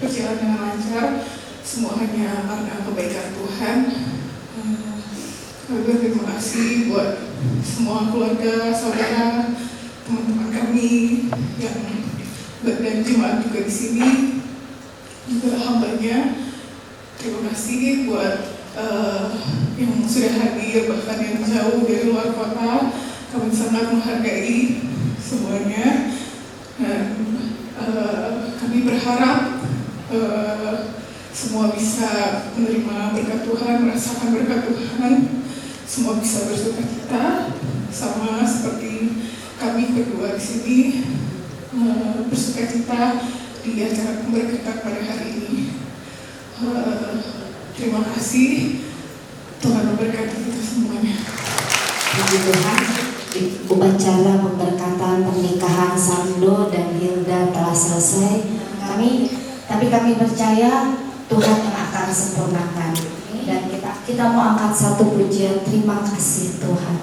berjalan dengan lancar. Semua hanya karena kebaikan Tuhan. Terima kasih buat semua keluarga, saudara, teman-teman kami yang dan jemaat juga di sini, juga hambanya. Terima kasih buat yang sudah hadir, bahkan yang jauh dari luar kota. Kami sangat menghargai semuanya, dan kami berharap semua bisa menerima berkat Tuhan, merasakan berkat Tuhan, semua bisa bersukacita, sama seperti kami berdua di sini bersukacita di acara pemberkatan pada hari ini. Terima kasih, Tuhan memberkati kita semuanya. Puji Tuhan, upacara pemberkatan pernikahan Sando dan Hilda telah selesai. Tapi kami percaya Tuhan yang akan sempurnakan. Dan kita mau angkat satu pujian terima kasih Tuhan.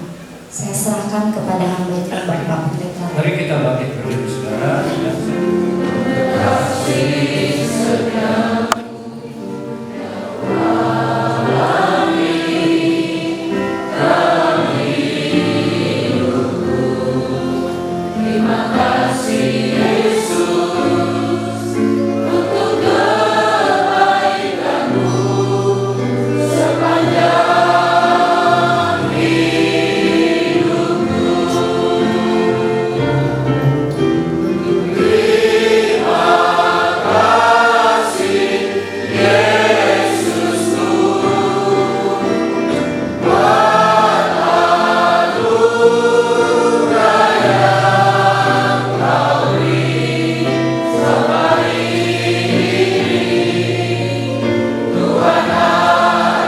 Saya serahkan kepada hamba Bapak Pendeta. Mari kita bangkit berdiri, saudara. Kasih sedang terima kasih Yesus untuk kebaikan-Mu sepanjang hidupku. Terima kasih Yesusku buat anugerah yang Kau beri sampai ini. Tuhan adakan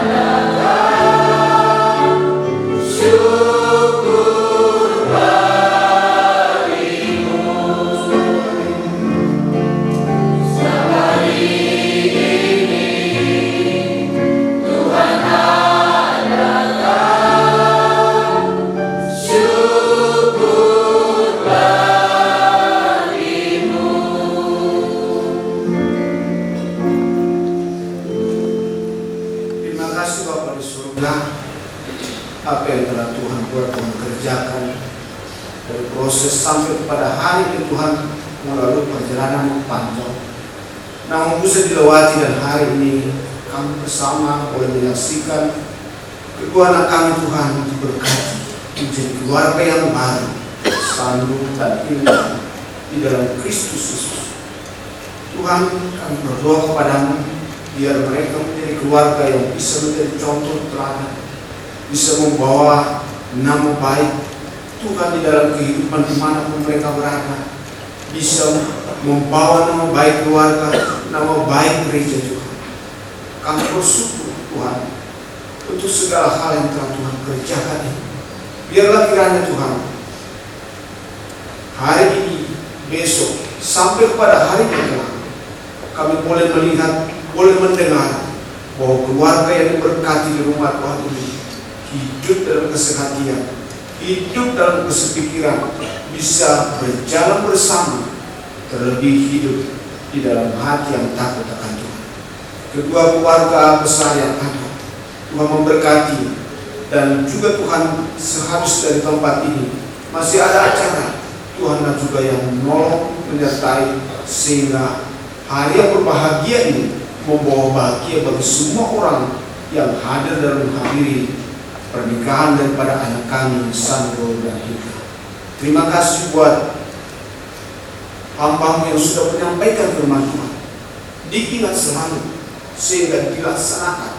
syukur bagi-Mu. Sampai ini Tuhan adakan syukur bagi-Mu. Terima kasih Bapa di surga, apa yang telah Tuhan buat, Tuhan kerjakan dari proses sampai kepada hari ini Tuhan, melalui perjalanan yang panjang. Namun bisa dilewati, dan hari ini kami bersama boleh menyaksikan kedua anak kami Tuhan diberkati menjadi keluarga yang baru, sanggup dan indah di dalam Kristus Yesus. Tuhan, kami berdoa kepadamu biar mereka menjadi keluarga yang bisa menjadi contoh teladan, bisa membawa nama baik Tuhan di dalam kehidupan dimanapun mereka berada, bisa membawa nama baik keluarga, nama baik gereja Tuhan. Kami bersyukur Tuhan untuk segala hal yang telah Tuhan kerjakan ini. Biarlah kiranya Tuhan hari ini, besok, sampai kepada hari yang kelak, kami boleh melihat, boleh mendengar bahwa keluarga yang diberkati di rumah Tuhan ini hidup dalam kesehatian, hidup dalam kesepikiran, bisa berjalan bersama, terlebih hidup di dalam hati yang takut akan Tuhan. Kedua keluarga besar yang ada, Tuhan memberkati, dan juga Tuhan sehabis dari tempat ini masih ada acara, Tuhan dan juga yang menolong, menyertai, sehingga hari yang berbahagia ini membawa bahagia bagi semua orang yang hadir dalam menghadiri pernikahan daripada anak kami Sandro dan Hilda. Terima kasih buat hamba-Mu yang sudah menyampaikan firman Tuhan, diingat selalu sehingga dilaksanakan,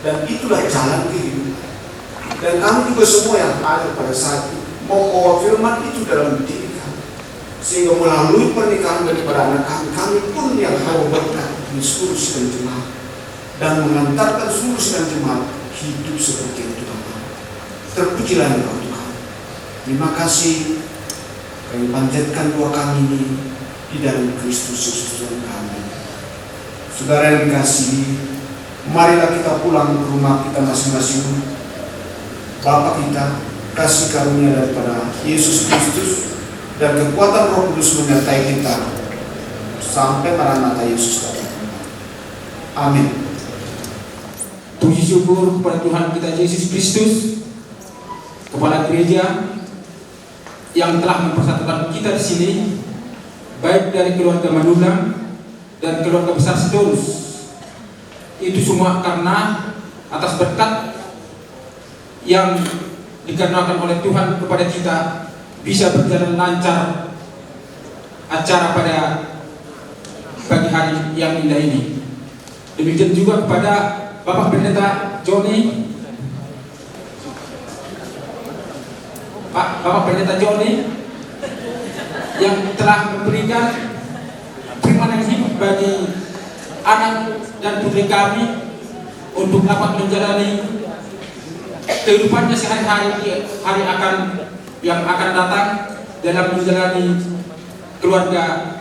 dan itulah jalan kehidupan. Dan kami juga semua yang ada pada saat itu membawa firman itu dalam diri kami, sehingga melalui pernikahan daripada anak kami, kami pun yang mau berkat di seluruh sidang jemaat dan mengantarkan seluruh sidang jemaat hidup seperti yang Tuhan mau. Terpujilah Engkau Tuhan. Terima kasih. Kami panjatkan doa kami ini di dalam Kristus Yesus Tuhan kami. Saudara yang dikasihi, marilah kita pulang ke rumah kita masing-masing. Bapa kita, kasih karunia daripada Yesus Kristus dan kekuatan Roh Kudus menyertai kita sampai Maranatha Yesus datang. Amin. Puji syukur kepada Tuhan kita Yesus Kristus, Kepala Gereja yang telah mempersatukan kita di sini, baik dari keluarga Manulang dan keluarga besar Sitorus. Itu semua karena atas berkat yang dikarenakan oleh Tuhan kepada kita bisa berjalan lancar acara pada pagi hari yang indah ini. Demikian juga kepada Bapak Pendeta Joni, Bapak Pendeta Joni yang telah memberikan firman yang hidup bagi anak dan putri kami untuk dapat menjalani kehidupannya sehari-hari di hari yang akan datang dalam menjalani keluarga,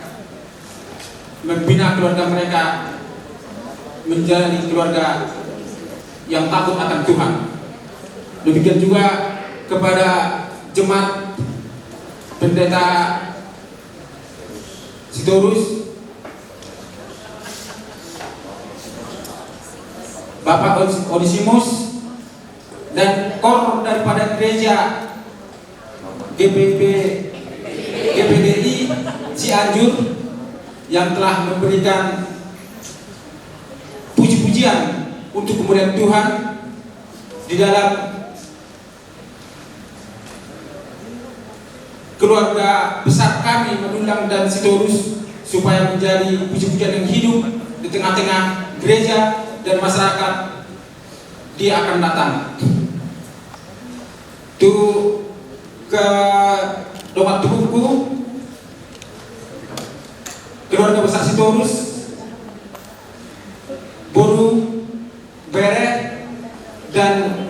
membina keluarga mereka, menjalani keluarga yang takut akan Tuhan. Demikian juga kepada jemaat Pendeta Sitorus, Bapak Onesimus, dan kor daripada gereja GPDI Cianjur yang telah memberikan puji-pujian untuk kemuliaan Tuhan di dalam keluarga besar kami Manulang dan Sitorus, supaya menjadi puji-pujian yang hidup di tengah-tengah gereja dan masyarakat dia akan datang. Itu ke doa tubuhku, keluarga besar Sitorus, Boru, Bere, dan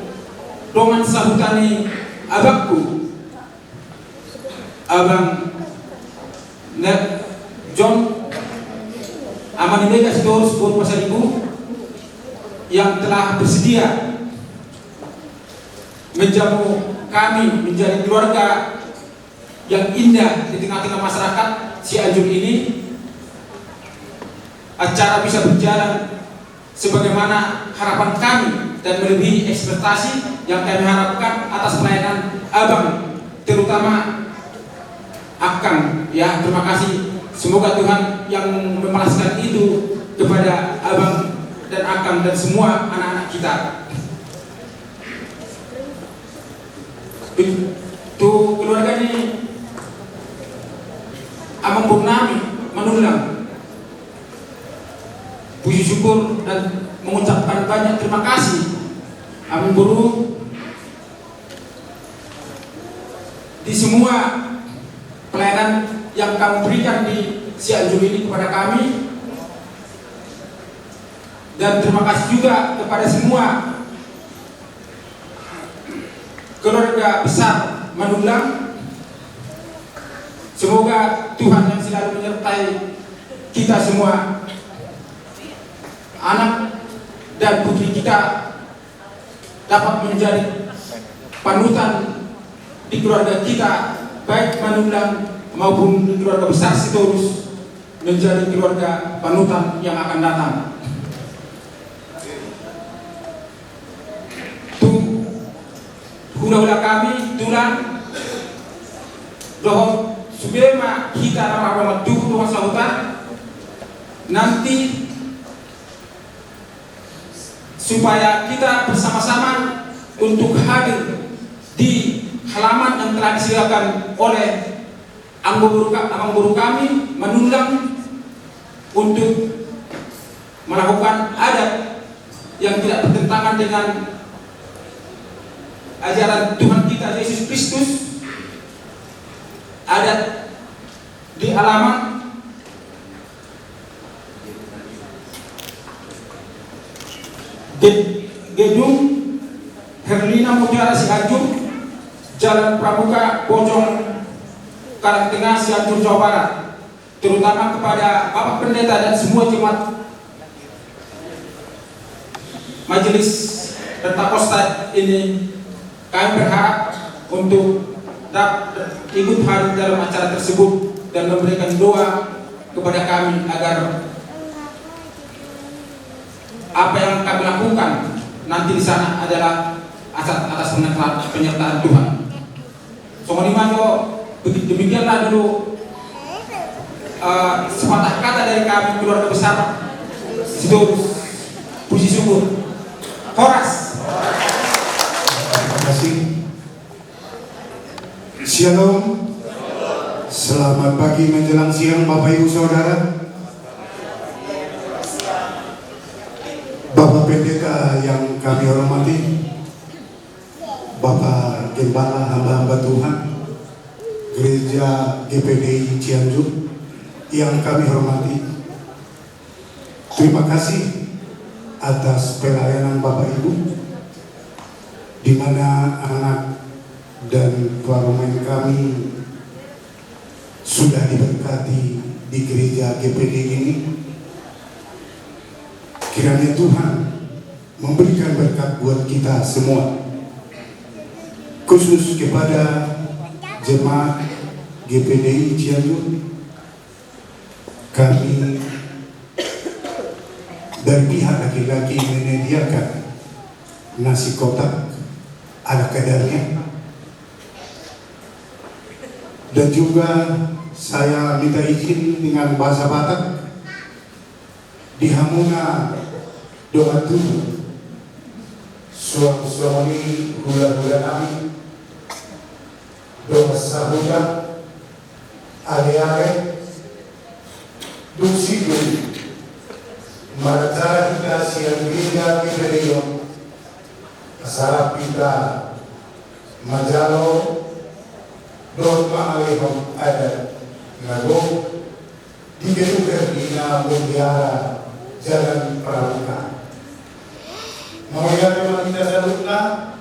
Roman Sabutani abangku, Abang John Amanimega Sitorus Boru Pasar Ibu, yang telah bersedia menjamu kami menjadi keluarga yang indah di tengah-tengah masyarakat Cianjur ini. Acara bisa berjalan sebagaimana harapan kami dan melebihi ekspektasi yang kami harapkan atas pelayanan Abang, terutama Akang. Ya, terima kasih. Semoga Tuhan yang membalaskan itu kepada Abang dan Akang dan semua anak-anak kita. Tuh keluarga ini Abang Purnami Manulang, puji syukur dan mengucapkan banyak terima kasih Abang Guru di semua pelayanan yang kamu berikan di Cianjur ini kepada kami. Dan terima kasih juga kepada semua keluarga besar Manulang. Semoga Tuhan yang selalu menyertai kita semua, anak dan putri kita, dapat menjadi panutan di keluarga kita, baik Manulang maupun di keluarga besar Sitorus, menjadi keluarga panutan yang akan datang. Hula-hula kami tulang dohon subema kita nama tuh rumah sahutan nanti, supaya kita bersama-sama untuk hadir di halaman yang telah disediakan oleh abang guru kami Manulang untuk melakukan adat yang tidak bertentangan dengan ajaran Tuhan kita Yesus Kristus. Adat di alamat Gedung Herlina Mutiara Cianjur, Jalan Pramuka Bojong Karangtengah Cianjur Jawa Barat. Terutama kepada Bapak Pendeta dan semua jemaat Majelis Pentakosta ini, kami berharap untuk dapat ikut hadir dalam acara tersebut dan memberikan doa kepada kami agar apa yang kami lakukan nanti di sana adalah atas penyertaan Tuhan. Demikianlah dulu sepatah kata dari kami keluarga besar Sitorus. Puji syukur. Horas. Terima kasih. Shalom. Selamat pagi menjelang siang Bapak Ibu Saudara. Bapak Pendeta yang kami hormati, Bapak Gembala hamba-hamba Tuhan Gereja GPDI Cianjur yang kami hormati, terima kasih atas pelayanan Bapak Ibu, di mana anak dan parlemen kami sudah diberkati di gereja GPDI ini. Kiranya Tuhan memberikan berkat buat kita semua, khusus kepada jemaat GPDI Cianjur. Kami dari pihak laki-laki menyediakan nasi kotak ala kadarnya, dan juga saya minta izin dengan bahasa Batak di hamuna doa tubuh suami hula-hula kami doa sahuda ale-ale dusidu maratara kita siang gereja Kibereyo asarap kita majalo dotma alehom ada nago di gedung Dina Mutiara Jalan Pramuka. Maunya memang kita salutlah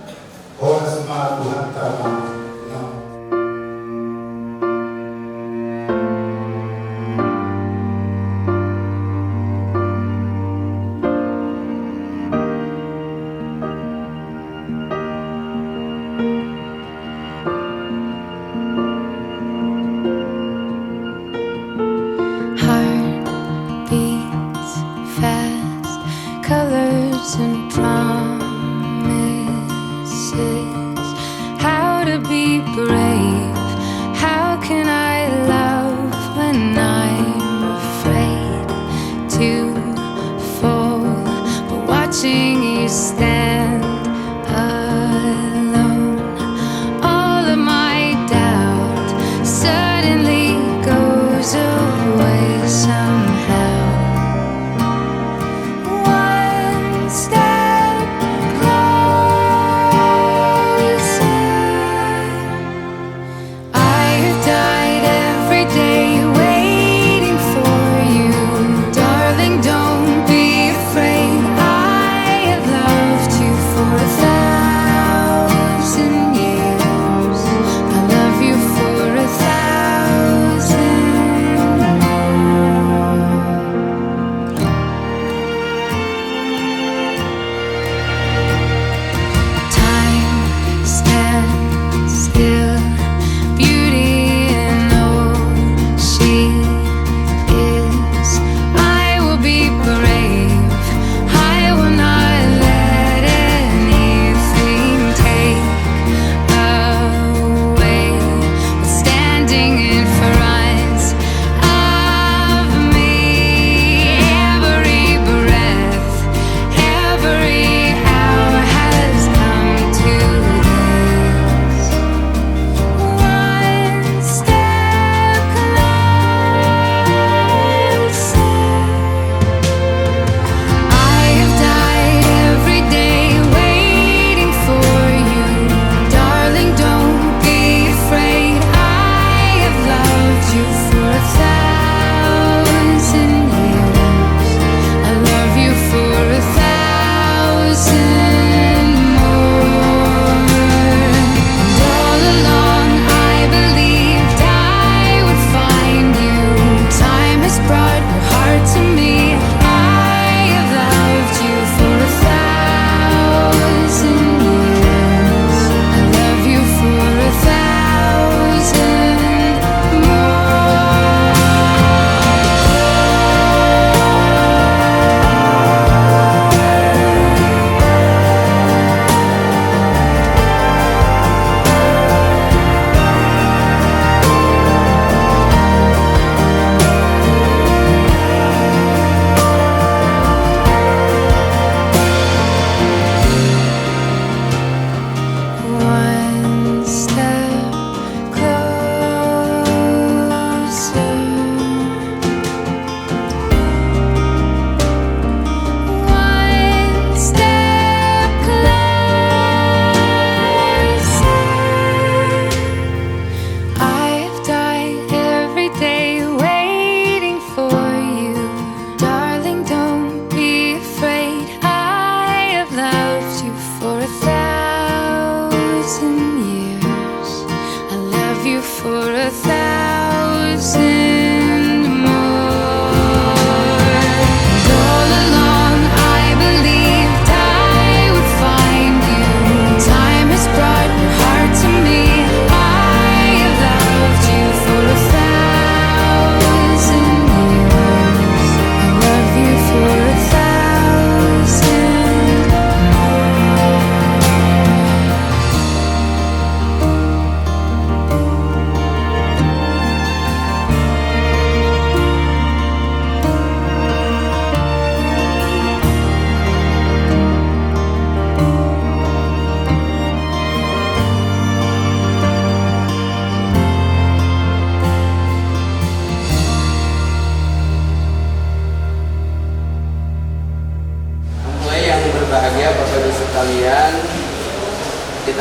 Horas Ma Tuhan Tama. Colors and promises, how to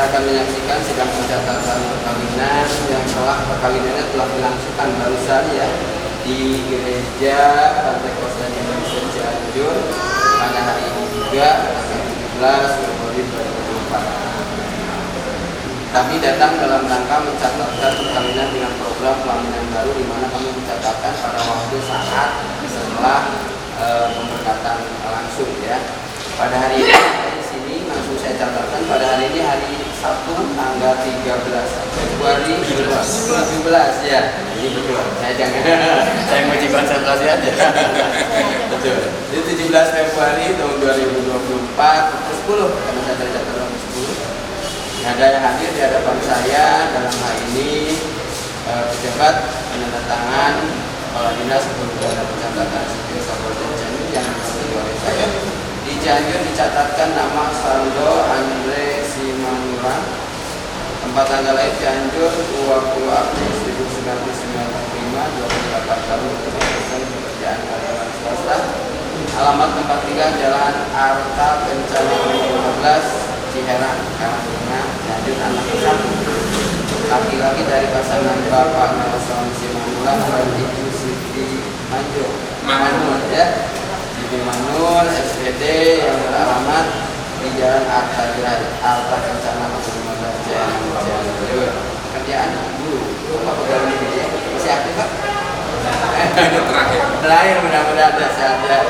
akan menyaksikan sidang pencatatan perkawinan yang perkawinannya telah dilangsungkan barusan ya di Gereja Pantai Kosta Indonesia Cianjur pada hari ini juga tanggal 17 Februari 2024. Kami datang dalam rangka mencatatkan perkawinan dengan program pelaminan baru, di mana kami mencatatkan pada waktu saat setelah pemberkatan langsung ya. Pada hari ini di sini langsung saya catatkan pada hari ini hari Sabtu tanggal 13 Februari 2017 ya. Ini betul. Saya mau coba konsentrasi aja. Betul. Jadi 17 Februari tahun 2024 pukul 10 karena saya catat pukul 10. Ada yang hadir di hadapan saya dalam hal ini pejabat penandatangan Kepala Dinas Kependudukan dan Pencatatan Sipil Kabupaten Cianjur yang diwakili oleh saya. Di Cianjur dicatatkan nama Saldo Andre Simanura, tempat tanggal lahir Cianjur 20 April 1995, 28 tahun, pekerjaan karyawan swasta, alamat tempat tinggal Jalan Arta Kencana 15 Ciherang, Karangtengah, Cianjur, anak satu, laki-laki dari pasangan Bapak Nelson Simanula dan Ibu Siti Manul ya, Siti Manul SPD yang beralamat di Jalan Arta Kencana 15 Cianjur. Kerjaan dulu, Bapak pegawai ini ya, masih aktif Pak? Terakhir mudah-mudahan ada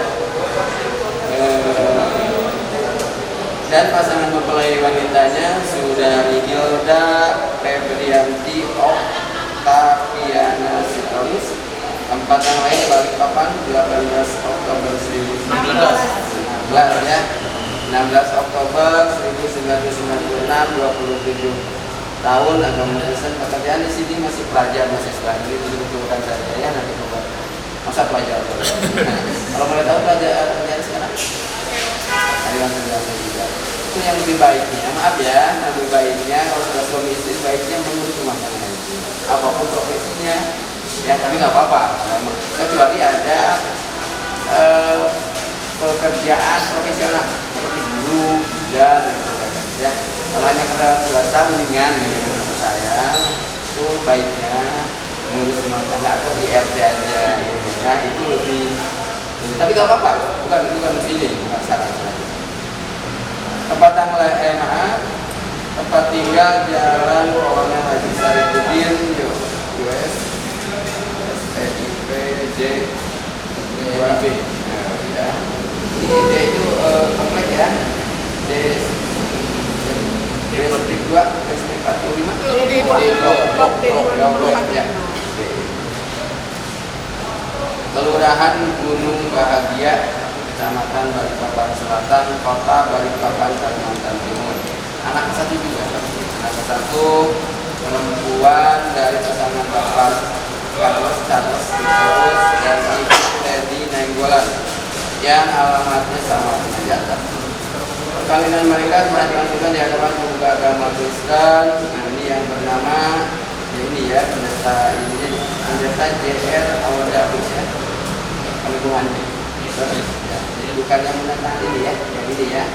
dan pasangan mempelai wanitanya Saudari Hilda Febrianti Oktaviana Sitoris, tempat yang lain Balikpapan 18 Oktober 1919 ya, 16 Oktober 1996, 27 tahun atau menyelesaikan pekerjaan di sini masih pelajar, masih sekolah. Jadi betulkan saja ya, nanti coba masa pelajar. Kalau mau tahu pelajar sekarang harian kerjanya juga. Itu yang lebih baiknya, maaf ya, lebih baiknya kalau sudah suami istri baiknya mengurus rumah tangga itu. Apapun profesinya, ya tapi nggak apa-apa. Kecuali ada pekerjaan profesional seperti guru dan ya. Kalau hanya karena swasta mendingan menurut saya itu baiknya mengurus rumah tangga atau di RT aja. Ya itu lebih. Tapi nggak apa-apa, bukan pilih, bukan syarat. Tempat tanggal tempat tinggal Jalan Kolonel Haji Sarifudin US SPIP J 2B ya. Ini itu komplek ya, Distrik 2 Distrik 45 blok ya. Kelurahan Gunung Bahagia, Kecamatan Balikpapan Selatan, Kota Balikpapan, Kalimantan Timur. Anak satu juga, anak satu perempuan dari pasangan Bapak Carlos Charles dan Ibu Teddy Nainggolan yang alamatnya sama dengan di atas. Perkawinan mereka telah dilangsungkan di hadapan pemuka agama Kristen. Nah, ini yang bernama ini ya, pendeta JR Awadabus ya, lingkungannya. Jadi bukan yang menentang ini ya, yang ini ya,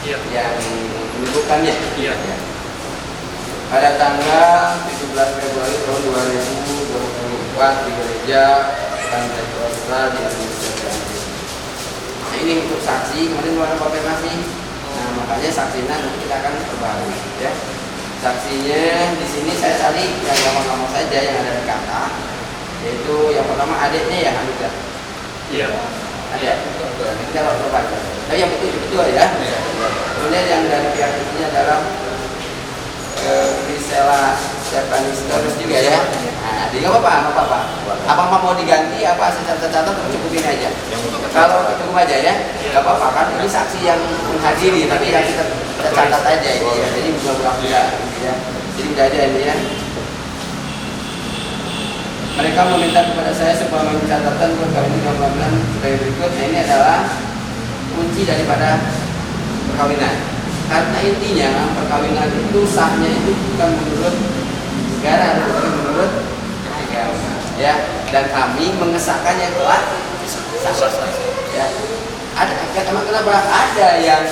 yang menyebutkannya. Ya. Pada tanggal 17 Februari tahun 2024 di Gereja Pantai Kosta di Indonesia. Nah ini untuk saksi, kemarin ada konfirmasi. Nah makanya saksinya nanti kita akan perbarui ya. Saksinya di sini saya cari yang gampang-gampang saja yang ada di kata, yaitu yang pertama adiknya ya, Hamida. Iya. Ada. Nanti kita harus baca. Tapi yang betul ya. Kemudian yang dari pihak ini adalah Priscilla Stepanistorus juga ya. Nah, dia nggak apa-apa. Apa mau diganti? Apa saya catat cukupin aja. Kalau cukup aja ya, nggak apa-apa kan. Ini saksi yang menghadiri, tapi yang kita catat aja ini ya. Jadi bukan ya. Jadi tidak ada ini ya. Mereka meminta kepada saya sebuah catatan perkawinan pelaminan sebagai berikut. Nah ini adalah kunci daripada perkawinan. Karena intinya perkawinan itu sahnya itu bukan menurut negara, tapi menurut agama. Ya, dan kami mengesahkannya telah sah. Ya, ada kenapa ada yang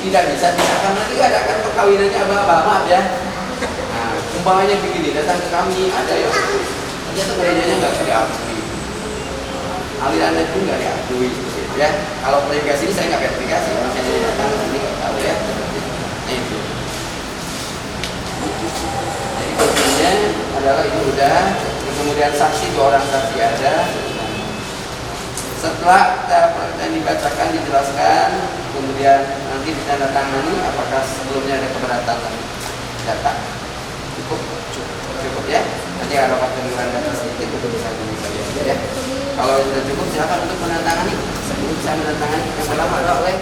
tidak bisa akan nanti adakan perkawinannya abah-abah, maaf ya. Nah, umpamanya begini, datang ke kami ada yang ternyata gerejanya nggak diakui, alirannya pun nggak diakui, gitu ya. Kalau verifikasi ini saya nggak verifikasi, saya datang ini nggak tahu ya. Nah, itu. Jadi kuncinya adalah itu udah, kemudian saksi 2 orang saksi ada. Setelah yang dibacakan, dijelaskan, kemudian nanti ditandatangani apakah sebelumnya ada keberatan data. Cukup ya. Nanti ada pertemuan data sedikit untuk bisa ya. Kalau sudah cukup silakan untuk menandatangani. Sebelum saya menandatangani yang pertama adalah oleh